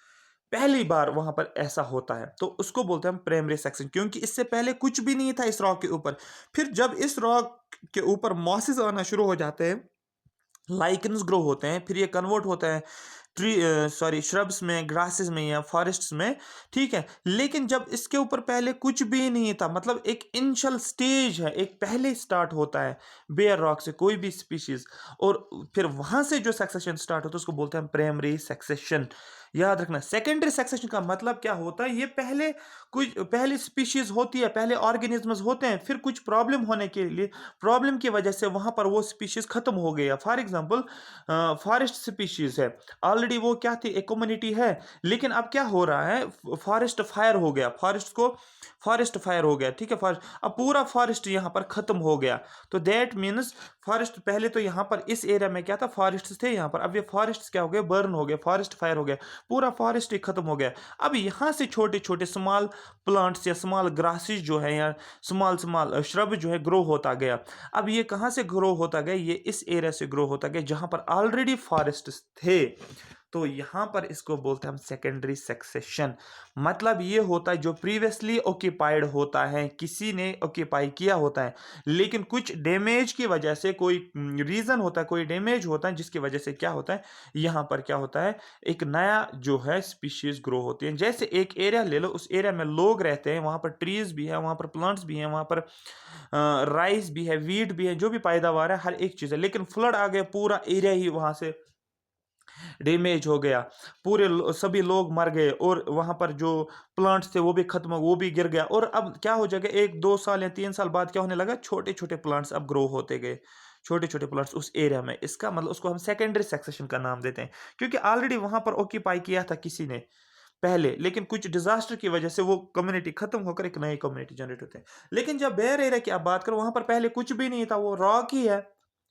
पहली बार वहां पर ऐसा होता है, तो उसको बोलते हैं हम प्राइमरी सेक्शन, क्योंकि इससे पहले कुछ भी नहीं था इस रॉक के ऊपर। फिर जब इस रॉक के ऊपर मॉसेस आना शुरू हो जाते हैं, लाइकन्स ग्रो होते हैं, फिर ये कन्वर्ट होता है ट्री सॉरी श्रब्स में, ग्रासेस में या फॉरेस्ट्स में, ठीक है। लेकिन जब इसके ऊपर पहले कुछ भी नहीं था, मतलब एक इनिशियल स्टेज है, एक पहले स्टार्ट होता है बेयर रॉक से कोई भी स्पीशीज, और फिर वहां से जो सक्सेशन स्टार्ट होता है उसको बोलते हैं प्राइमरी सक्सेशन। याद रखना, सेकेंडरी सक्सेशन का मतलब क्या होता है, ये पहले कुछ पहले स्पीशीज होती है, पहले ऑर्गेनिजम्स होते हैं, फिर कुछ प्रॉब्लम होने के लिए, प्रॉब्लम की वजह से वहां पर वो स्पीशीज खत्म हो गया। फॉर एग्जांपल फॉरेस्ट स्पीशीज है, ऑलरेडी वो क्या थी, एक कम्युनिटी है, लेकिन अब क्या हो रहा है, फॉरेस्ट फायर हो गया, फॉरेस्ट फायर हो गया, ठीक है, फॉरेस्ट अब पूरा फॉरेस्ट यहाँ पर खत्म हो गया। तो दैट मीन्स फॉरेस्ट पहले तो यहाँ पर इस एरिया में क्या था, फॉरेस्ट थे यहाँ पर, अब ये फॉरेस्ट क्या हो गया, बर्न हो गया, फॉरेस्ट फायर हो गया, पूरा फॉरेस्ट ही खत्म हो गया। अब यहाँ से छोटे छोटे स्मॉल प्लांट्स या स्मॉल ग्रासेस जो है या स्मॉल स्मॉल श्रब जो है ग्रो होता गया। अब ये कहाँ से ग्रो होता गया, ये इस एरिया से ग्रो होता गया जहाँ पर ऑलरेडी फॉरेस्ट थे। तो यहां पर इसको बोलते हैं हम सेकेंडरी सक्सेशन। मतलब ये होता है जो प्रीवियसली ऑक्यूपाइड होता है, किसी ने ऑक्यूपाई किया होता है, लेकिन कुछ डैमेज की वजह से, कोई रीजन होता है, कोई डैमेज होता है जिसकी वजह से क्या होता है, यहां पर क्या होता है, एक नया जो है स्पीशीज ग्रो होती है। जैसे एक एरिया ले लो, उस एरिया में लोग रहते हैं, वहां पर ट्रीज भी है, वहां पर प्लांट्स भी हैं, वहां पर राइस भी है, वीट भी है, जो भी पैदावार है हर एक चीज है, लेकिन फ्लड आ गया, पूरा एरिया ही वहां से डैमेज हो गया, पूरे सभी लोग मर गए, और वहां पर जो प्लांट्स थे वो भी खत्म, वो भी गिर गया। और अब क्या हो जाएगा, 1-2 साल या 3 साल बाद क्या होने लगा, छोटे छोटे प्लांट्स अब ग्रो होते गए, छोटे छोटे प्लांट्स उस एरिया में। इसका मतलब उसको हम सेकेंडरी सक्सेशन का नाम देते हैं, क्योंकि ऑलरेडी वहां पर ऑक्यूपाई किया था किसी ने पहले, लेकिन कुछ डिजास्टर की वजह से वो कम्युनिटी खत्म होकर एक नई कम्युनिटी जनरेट होते हैं। लेकिन जब बेयर एरिया की आप बात करो, वहां पर पहले कुछ भी नहीं था, वो रॉक ही है,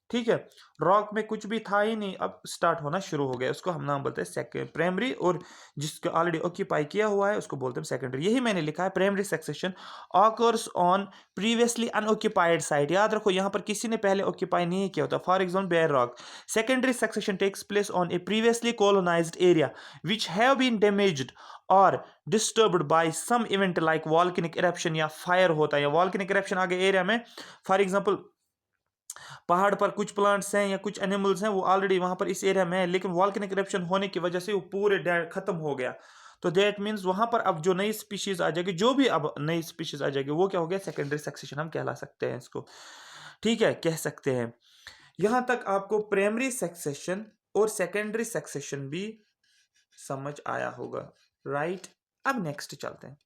ठीक है, रॉक में कुछ भी था ही नहीं, अब स्टार्ट होना शुरू हो गया, उसको हम नाम बोलते हैं सेकेंड प्राइमरी, और जिसको ऑलरेडी ऑक्यूपाई किया हुआ है उसको बोलते हैं सेकेंडरी। यही मैंने लिखा है, primary succession occurs on previously unoccupied site. याद रखो यहाँ पर किसी ने पहले ऑक्यूपाई नहीं किया होता, for example bare rock. Secondary succession takes place on a previously colonised area which have been damaged और disturbed by some event like volcanic eruption या फायर होता है, या वॉल्केनिक इरप्शन आगे एरिया में, फॉर एग्जाम्पल पहाड़ पर कुछ प्लांट्स हैं या कुछ एनिमल्स हैं, वो ऑलरेडी वहां पर इस एरिया में है, लेकिन वॉल्केनिक इरप्शन होने की वजह से वो पूरे खत्म हो गया। तो दैट मीन्स वहां पर अब जो नई स्पीशीज आ जाएगी, जो भी अब नई स्पीशीज आ जाएगी, वो क्या हो गया, सेकेंडरी सक्सेशन हम कहला सकते हैं इसको, ठीक है, कह सकते हैं। यहां तक आपको प्राइमरी सक्सेशन और सेकेंडरी सक्सेशन भी समझ आया होगा, राइट। अब नेक्स्ट चलते हैं।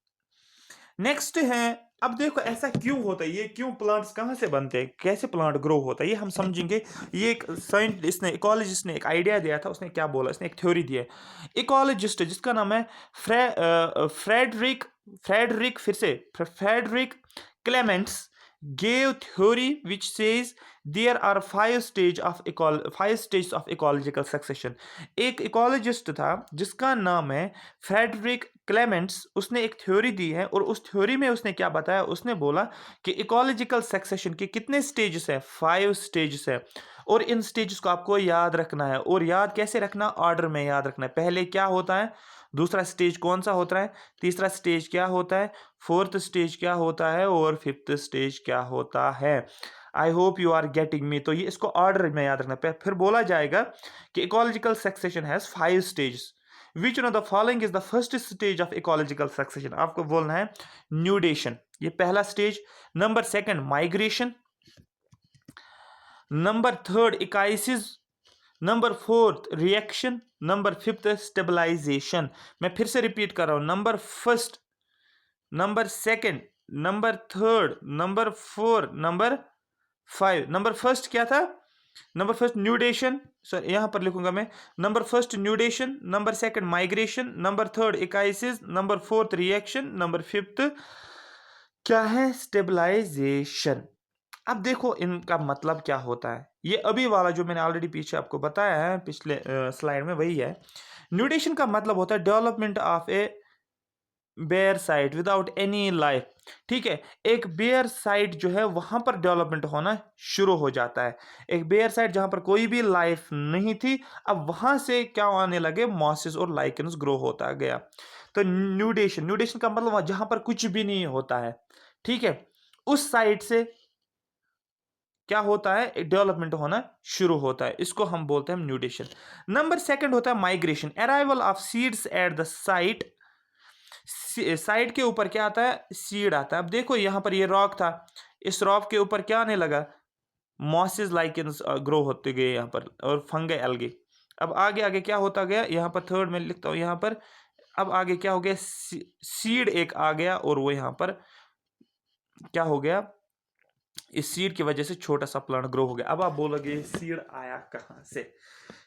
नेक्स्ट है, अब देखो ऐसा क्यों होता है, ये क्यों प्लांट्स कहाँ से बनते हैं, कैसे प्लांट ग्रो होता है, ये हम समझेंगे। ये एक साइंटिस्ट ने, इकोलॉजिस्ट ने एक आइडिया दिया था। उसने क्या बोला, उसने एक थ्योरी दिया है। इकोलॉजिस्ट जिसका नाम है फ्रेडरिक फ्रेडरिक फिर से Frederick Clements gave theory which says there are five stages of ecological succession। एक इकोलॉजिस्ट था जिसका नाम है फ्रेडरिक क्लेमेंट्स, उसने एक थ्योरी दी है, और उस थ्योरी में उसने क्या बताया, उसने बोला कि इकोलॉजिकल सक्सेशन के कितने स्टेजेस है, 5 स्टेजेस है। और इन स्टेजेस को आपको याद रखना है, और याद कैसे रखना, ऑर्डर में याद रखना है। पहले क्या होता है, दूसरा स्टेज कौन सा होता है, तीसरा स्टेज क्या होता है, फोर्थ स्टेज क्या होता है, और फिफ्थ स्टेज क्या होता है। I hope you are getting me. तो ये इसको ऑर्डर में याद रखना है। फिर बोला जाएगा कि ecological succession has 5 stages. Which one of the following is the first stage of ecological succession. आपको बोलना है न्यूडेशन, ये पहला स्टेज। Number second migration, number third ecesis, number fourth reaction, number fifth stabilisation. मैं फिर से रिपीट कर रहा हूं, number first, number second, number third, number four, number five. Number first क्या था, नंबर फर्स्ट न्यूडेशन, सर यहां पर लिखूंगा मैं, number first nudation, number second migration, number third ecesis, number fourth reaction, number fifth क्या है, स्टेबलाइजेशन। अब देखो इनका मतलब क्या होता है, ये अभी वाला जो मैंने ऑलरेडी पीछे आपको बताया है पिछले स्लाइड में, वही है। न्यूट्रिशन का मतलब होता है development of a bare site without any life. ठीक है, एक बेयर साइट जो है वहां पर डेवलपमेंट होना शुरू हो जाता है। एक बेयर साइट जहां पर कोई भी लाइफ नहीं थी, अब वहां से क्या आने लगे, मॉसेस और लाइकेंस ग्रो होता गया। तो न्यूडेशन, न्यूडेशन का मतलब जहां पर कुछ भी नहीं होता है, ठीक है, उस साइट से क्या होता है, डेवलपमेंट होना शुरू होता है, इसको हम बोलते हैं न्यूडेशन। नंबर सेकंड होता है migration, arrival of seeds at the site. Site के ऊपर क्या आता है, सीड आता है। अब देखो यहां पर ये रॉक था, इस रॉक के ऊपर क्या आने लगा, मॉसेस लाइकेंस ग्रो होते गए यहाँ पर, और फंगे एल्गे। अब आगे आगे क्या होता गया, यहाँ पर थर्ड में लिखता हूँ यहाँ पर। अब आगे क्या हो गया, सीड एक आ गया, और वो यहाँ पर क्या हो गया, इस सीड की वजह से छोटा सा प्लांट ग्रो हो गया। अब आप बोलोगे सीड आया कहाँ से,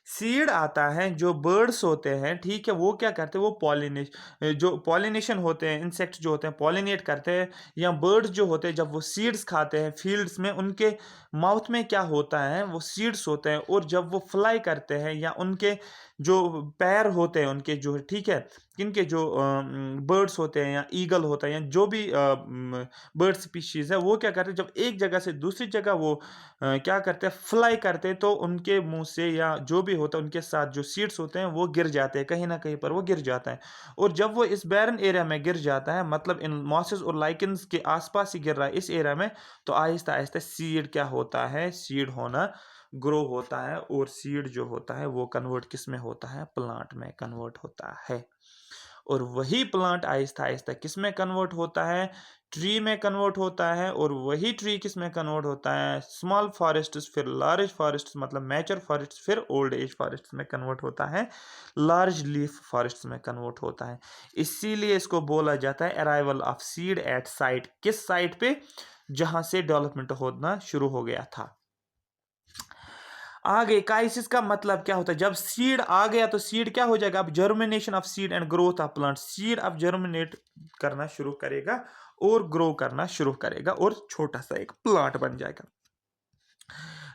सीड आता है जो बर्ड्स होते हैं, ठीक है, वो क्या करते हैं, वो जो पॉलिनेशन होते हैं, इंसेक्ट्स जो होते हैं पॉलिनेट करते हैं, या बर्ड्स जो होते हैं जब वो सीड्स खाते हैं फील्ड्स में, उनके माउथ में क्या होता है, वो सीड्स होते हैं। और जब वो फ्लाई करते हैं, या उनके जो पैर होते हैं उनके जो, ठीक है, किनके जो बर्ड्स होते हैं या ईगल होता है या जो भी बर्ड स्पीशीज है, वो क्या करते हैं, जब एक जगह से दूसरी जगह वो क्या करते हैं, फ्लाई करते हैं, तो उनके मुंह से या जो भी होता है उनके साथ जो सीड्स होते हैं वो गिर जाते हैं, कहीं ना कहीं पर वो गिर जाता है। और जब वो इस बैरन एरिया में गिर जाता है, मतलब इन मॉसेस और लाइकेंस के आसपास ही गिर रहा है इस एरिया में, तो आहिस्ता आहिस्ता सीड क्या होता है, सीड होना ग्रो होता है। और सीड जो होता है वो कन्वर्ट किस में होता है, प्लांट में कन्वर्ट होता है। और वही प्लांट आहिस्ता आहिस्ता किस में कन्वर्ट होता है, ट्री में कन्वर्ट होता है। और वही ट्री किस में कन्वर्ट होता है, स्मॉल फॉरेस्ट, फिर लार्ज फॉरेस्ट, मतलब मैच्योर फॉरेस्ट, फिर ओल्ड एज फॉरेस्ट में कन्वर्ट होता है, लार्ज लीफ फॉरेस्ट में कन्वर्ट होता है। इसीलिए इसको बोला जाता है arrival of seed at site, किस साइट पे, जहां से डेवलपमेंट होना शुरू हो गया था। आगे काइसिस का मतलब क्या होता है, जब सीड आ गया तो सीड क्या हो जाएगा, अब germination of seed and growth of plant, seed अब जर्मिनेट करना शुरू करेगा और ग्रो करना शुरू करेगा, और छोटा सा एक प्लांट बन जाएगा।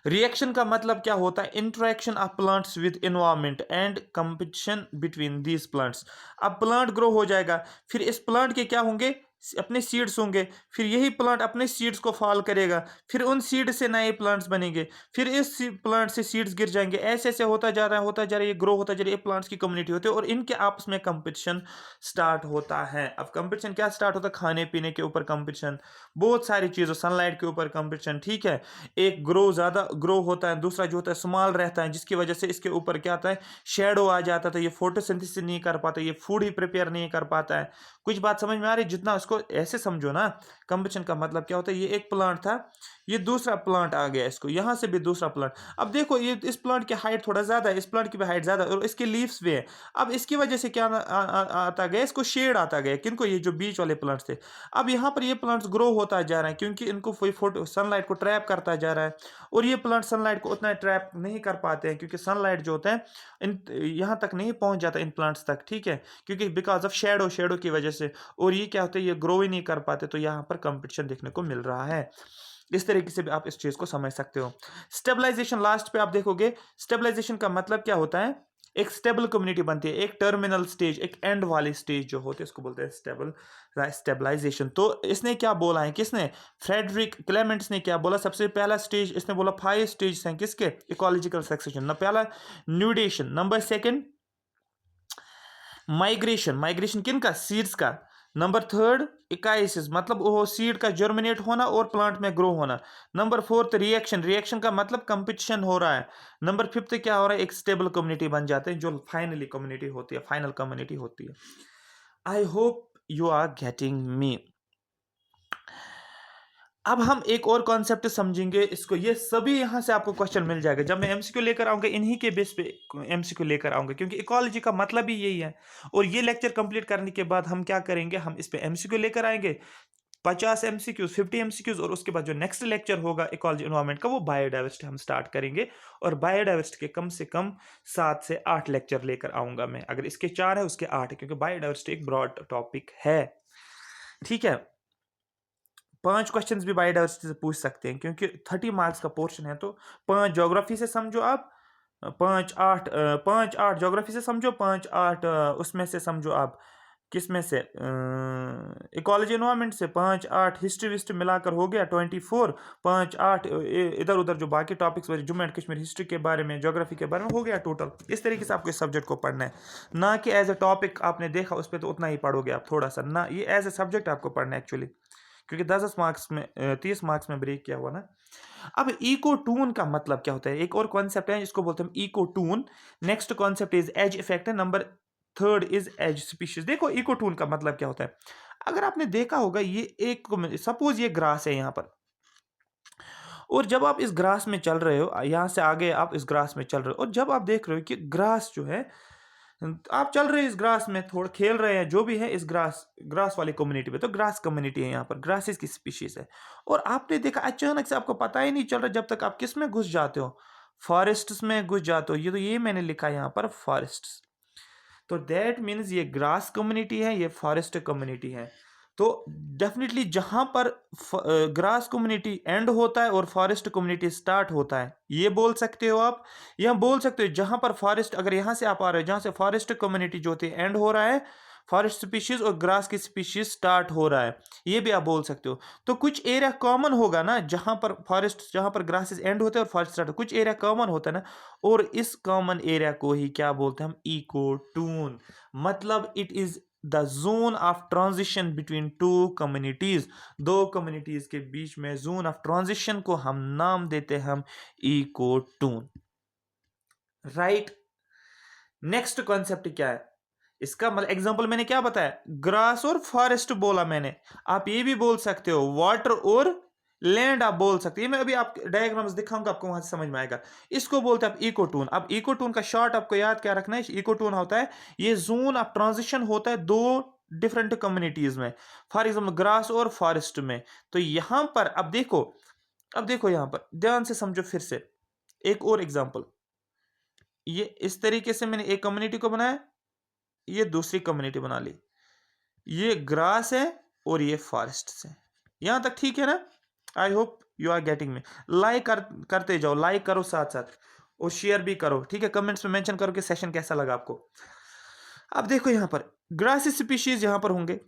रिएक्शन का मतलब क्या होता है, interaction of plants with environment and competition between these plants. अब प्लांट ग्रो हो जाएगा, फिर इस प्लांट के क्या होंगे, अपने सीड्स होंगे, फिर यही प्लांट अपने सीड्स को फॉल करेगा, फिर उन सीड से नए प्लांट्स बनेंगे, फिर इस प्लांट से सीड्स गिर जाएंगे, ऐसे ऐसे होता जा रहा है, होता जा रहा है, ये ग्रो होता जा रहा है, ये प्लांट्स की कम्युनिटी होती है, और इनके आपस में कंपटीशन स्टार्ट होता है। अब कंपटीशन क्या स्टार्ट होता है, खाने पीने के ऊपर कंपटीशन, बहुत सारी चीज़ों, सनलाइट के ऊपर कंपटीशन, ठीक है। एक ज़्यादा ग्रो होता है, दूसरा जो होता है स्मॉल रहता है, जिसकी वजह से इसके ऊपर क्या आता है, शेडो आ जाता है, तो ये फोटोसिंथेसिस नहीं कर पाता, ये फूड ही प्रिपेयर नहीं कर पाता है। कुछ बात समझ में आ रही, जितना इसको इसको ऐसे समझो ना, कंपटीशन का मतलब क्या होता है, ये एक प्लांट था, ये दूसरा प्लांट आ गया, इसको यहाँ से भी दूसरा प्लांट। अब देखो ये इस प्लांट की हाइट थोड़ा ज़्यादा है, इस प्लांट की भी हाइट ज़्यादा है, और इसके लीव्स भी है। अब इसकी वजह से क्या आता गया, इसको शेड आता गया, किनको, ये जो बीच वाले प्लांट्स थे। अब यहाँ पर ये प्लांट्स ग्रो होता जा रहा है, क्योंकि इनको फोटो सनलाइट को ट्रैप करता जा रहा है, और ये प्लांट सनलाइट को उतना ट्रैप नहीं कर पाते हैं, क्योंकि सनलाइट जो होता है इन यहाँ तक नहीं पहुँच जाता इन प्लांट्स तक, ठीक है, क्योंकि बिकॉज ऑफ शेडो की वजह से। और ये क्या होता है, ये ग्रो ही नहीं कर पाते, तो यहाँ पर कंपटीशन देखने को मिल रहा है। इस तरीके से भी आप इस चीज को समझ सकते हो। स्टेबलाइजेशन, लास्ट पे आप देखोगे स्टेबलाइजेशन का मतलब क्या होता है, एक स्टेबल कम्युनिटी बनती है, एक टर्मिनल स्टेज, एक एंड वाली स्टेज जो होती है उसको बोलते हैं स्टेबलाइजेशन। तो इसने क्या बोला है, किसने, फ्रेडरिक क्लेमेंट्स ने क्या बोला, सबसे पहला स्टेज इसने बोला 5 स्टेज हैं किसके, इकोलॉजिकल सक्सेशन। न पहला न्यूडेशन, नंबर सेकंड माइग्रेशन, माइग्रेशन किनका, सीड्स का। नंबर थर्ड इकाइसिस, मतलब वो सीड का जर्मिनेट होना और प्लांट में ग्रो होना। नंबर फोर्थ रिएक्शन, रिएक्शन का मतलब कंपटीशन हो रहा है। नंबर फिफ्थ क्या हो रहा है, एक स्टेबल कम्युनिटी बन जाते हैं, जो फाइनली कम्युनिटी होती है, फाइनल कम्युनिटी होती है। I hope you are getting me. अब हम एक और कॉन्सेप्ट समझेंगे इसको, ये सभी यहां से आपको क्वेश्चन मिल जाएगा जब मैं एमसीक्यू लेकर आऊंगा, इन्हीं के बेस पे एमसीक्यू लेकर आऊंगा, क्योंकि इकोलॉजी का मतलब ही यही है। और ये लेक्चर कंप्लीट करने के बाद हम क्या करेंगे, हम इस पे एमसीक्यू लेकर आएंगे, 50 एमसीक्यूज, 50 एमसीक्यूज, और उसके बाद जो नेक्स्ट लेक्चर होगा इकोलॉजी एनवायरनमेंट का, वो बायोडाइवर्सिटी हम स्टार्ट करेंगे। और बायोडाइवर्सिटी के कम से कम 7 से 8 लेक्चर लेकर आऊंगा मैं, अगर इसके 4 है उसके 8 है, क्योंकि बायोडाइवर्सिटी एक ब्रॉड टॉपिक है, ठीक है। 5 क्वेश्चंस भी बायोडाइवर्सिटी से पूछ सकते हैं, क्योंकि 30 मार्क्स का पोर्शन है, तो 5 ज्योग्राफी से समझो आप, 5 8 ज्योग्राफी से समझो, 5 8 उसमें से समझो आप, किस में से, इकोलॉजी एनवायरनमेंट से, 5 8 हिस्ट्री विस्ट्री मिलाकर हो गया 24, 5 8 इधर उधर जो बाकी topics Jammu and Kashmir history के बारे में, ज्योग्राफी के बारे में, हो गया टोटल। इस तरीके से आपको इस सब्जेक्ट को पढ़ना है, ना कि एज ए टॉपिक आपने देखा उस पर तो उतना ही पढ़ोगे आप थोड़ा सा, ना ये एज ए सब्जेक्ट आपको पढ़ना है एक्चुअली, क्योंकि 10 मार्क्स में 30 मार्क्स में ब्रेक किया हुआ ना। अब इकोटून का मतलब क्या होता है, एक और कॉन्सेप्ट है जिसको बोलते हैं ecotone. Next concept is edge effect है, number third is edge species. देखो इकोटून का मतलब क्या होता है, अगर आपने देखा होगा, ये एक, सपोज ये ग्रास है यहाँ पर, और जब आप इस ग्रास में चल रहे हो, यहाँ से आगे आप इस ग्रास में चल रहे हो, और जब आप देख रहे हो कि ग्रास जो है, आप चल रहे हैं इस ग्रास में, थोड़ा खेल रहे हैं, जो भी है इस ग्रास वाली कम्युनिटी में, तो ग्रास कम्युनिटी है यहाँ पर, ग्रासेस की स्पीशीज है। और आपने देखा अचानक से, आपको पता ही नहीं चल रहा जब तक आप किस में घुस जाते हो, फॉरेस्ट्स में घुस जाते हो। ये मैंने लिखा है यहाँ पर फॉरेस्ट्स, तो दैट मीन्स ये ग्रास कम्युनिटी है, ये फॉरेस्ट कम्युनिटी है। तो डेफिनेटली जहां पर ग्रास कम्युनिटी एंड होता है और फॉरेस्ट कम्युनिटी स्टार्ट होता है, ये बोल सकते हो आप, या बोल सकते हो जहां पर फॉरेस्ट, अगर यहां से आप आ रहे हो जहां से फॉरेस्ट कम्युनिटी जो होती है एंड हो रहा है, फॉरेस्ट स्पीशीज और ग्रास की स्पीशीज स्टार्ट हो रहा है, ये भी आप बोल सकते हो। तो कुछ एरिया कॉमन होगा ना, जहां पर फॉरेस्ट, जहां पर ग्रासेस एंड होते हैं और फॉरेस्ट स्टार्ट, कुछ एरिया कॉमन होता है ना, और इस कॉमन एरिया को ही क्या बोलते हैं हम, इकोटून। मतलब it is the zone of transition between two communities, दो कम्युनिटीज के बीच में जोन ऑफ ट्रांजिशन को हम नाम देते हैं हम इकोटून, राइट। नेक्स्ट कॉन्सेप्ट क्या है, इसका मतलब एग्जांपल मैंने क्या बताया, ग्रास और फॉरेस्ट बोला मैंने, आप ये भी बोल सकते हो वाटर और लैंड आप बोल सकते हैं, मैं अभी आप डायग्राम्स दिखाऊंगा, आपको वहां से समझ में आएगा। इसको बोलते हैं आप इकोटून। अब इकोटून का शॉर्ट आपको याद क्या रखना है, इकोटून होता है ये जोन ऑफ ट्रांजिशन होता है दो डिफरेंट कम्युनिटीज में, फॉर एग्जाम्पल ग्रास और फॉरेस्ट में। तो यहां पर अब देखो यहां पर ध्यान से समझो फिर से, एक और एग्जाम्पल, ये इस तरीके से मैंने एक कम्युनिटी को बनाया, ये दूसरी कम्युनिटी बना ली, ये ग्रास है और ये फॉरेस्ट है, यहां तक ठीक है ना। I hope you are getting me. Like करते जाओ, लाइक करो साथ साथ, और शेयर भी करो, ठीक है, कमेंट्स में मेंशन करो कि सेशन कैसा लगा आपको। अब देखो यहां पर ग्रास स्पीशीज यहां पर होंगे,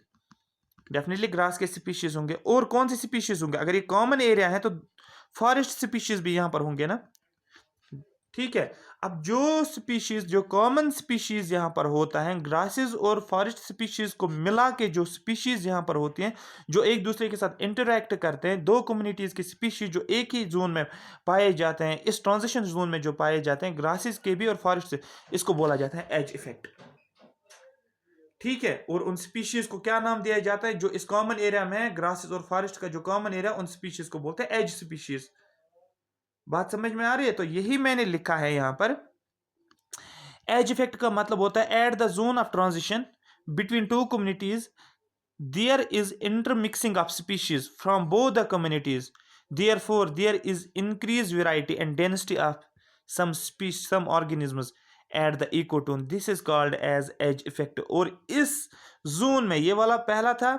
डेफिनेटली ग्रास के स्पीशीज होंगे, और कौन सी स्पीशीज होंगे, अगर ये कॉमन एरिया है तो फॉरेस्ट स्पीशीज भी यहां पर होंगे ना, ठीक है। अब जो स्पीशीज, जो कॉमन स्पीशीज यहां पर होता है, ग्रासेस और फॉरेस्ट स्पीशीज को मिला के जो स्पीशीज यहां पर होती हैं, जो एक दूसरे के साथ इंटरेक्ट करते हैं, दो कम्युनिटीज की स्पीशीज जो एक ही जोन में पाए जाते हैं, इस ट्रांजिशन जोन में जो पाए जाते हैं, ग्रासेस के भी और फॉरेस्ट से, इसको बोला जाता है एज इफेक्ट। ठीक है, और उन स्पीशीज को क्या नाम दिया जाता है जो इस कॉमन एरिया में है, ग्रासेस और फॉरेस्ट का जो कॉमन एरिया, उन स्पीशीज को बोलते हैं एज स्पीशीज। बात समझ में आ रही है? तो यही मैंने लिखा है यहां पर। एज इफेक्ट का मतलब होता है at the zone of transition between two communities there is intermixing of species from both the communities, therefore there is increased variety and density of some species, some organisms at the ecotone. This is called as edge effect। और इस zone में ये वाला पहला था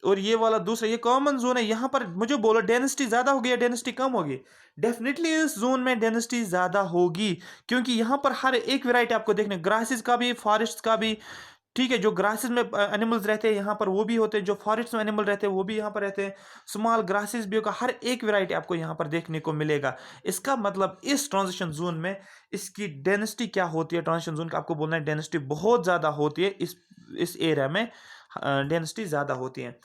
और ये वाला दूसरा, ये कॉमन जोन है। यहां पर मुझे बोलो डेंसिटी ज्यादा होगी या डेंसिटी कम होगी? डेफिनेटली इस जोन में डेंसिटी ज्यादा होगी, क्योंकि यहां पर हर एक वैरायटी आपको देखने, ग्रासेस का भी, फॉरेस्ट का भी। ठीक है, जो ग्रासेस में एनिमल्स रहते हैं यहाँ पर वो भी होते हैं, जो फॉरेस्ट में एनिमल रहते हैं वो भी यहाँ पर रहते हैं। स्मॉल ग्रासेस भी होगा, हर एक वैरायटी आपको यहाँ पर देखने को मिलेगा। इसका मतलब इस ट्रांजिशन जोन में इसकी डेंसिटी क्या होती है? ट्रांजिशन जोन का आपको बोलना है डेंसिटी बहुत ज़्यादा होती है। इस एरिया में डेंसिटी ज़्यादा होती है।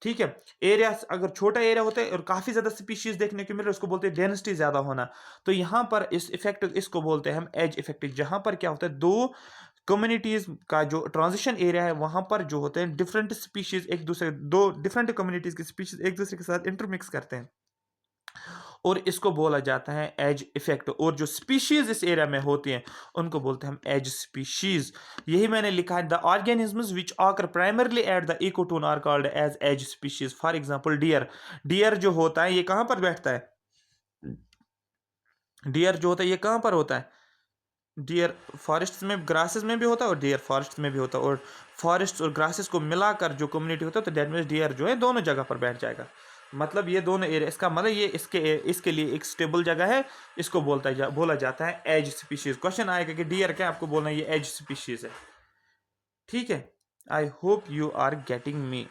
ठीक है, एरिया अगर छोटा एरिया होता है और काफ़ी ज़्यादा स्पीशीज देखने को मिल रहा है, उसको बोलते हैं डेंसिटी ज़्यादा होना। तो यहाँ पर इस इफेक्ट, इसको बोलते हैं हम एज इफेक्ट, जहाँ पर क्या होता है, दो कम्युनिटीज का जो ट्रांजिशन एरिया है वहां पर जो होते हैं डिफरेंट स्पीशीज एक दूसरे, दो डिफरेंट कम्युनिटीज की स्पीशीज एक दूसरे के साथ इंटरमिक्स करते हैं, और इसको बोला जाता है एज इफेक्ट। और जो स्पीशीज इस एरिया में होती हैं उनको बोलते हैं हम एज स्पीशीज। यही मैंने लिखा है, the organisms which occur primarily at the ecotone are called as edge species. For example deer, deer जो होता है ये कहां पर बैठता है? डियर जो होता है ये कहां पर होता है? डियर फॉरेस्ट में, ग्रासेस में भी होता है और डियर फॉरेस्ट में भी होता है। और फॉरेस्ट और ग्रासेस को मिलाकर जो कम्युनिटी होता है, तो दैट मीन्स डियर जो है दोनों जगह पर बैठ जाएगा। मतलब ये दोनों एरिया, इसका मतलब ये इसके लिए एक स्टेबल जगह है, इसको बोला जाता है एज स्पीशीज। क्वेश्चन आएगा कि डियर क्या, आपको बोलना है ये एज स्पीशीज है। ठीक है, I hope you are getting me.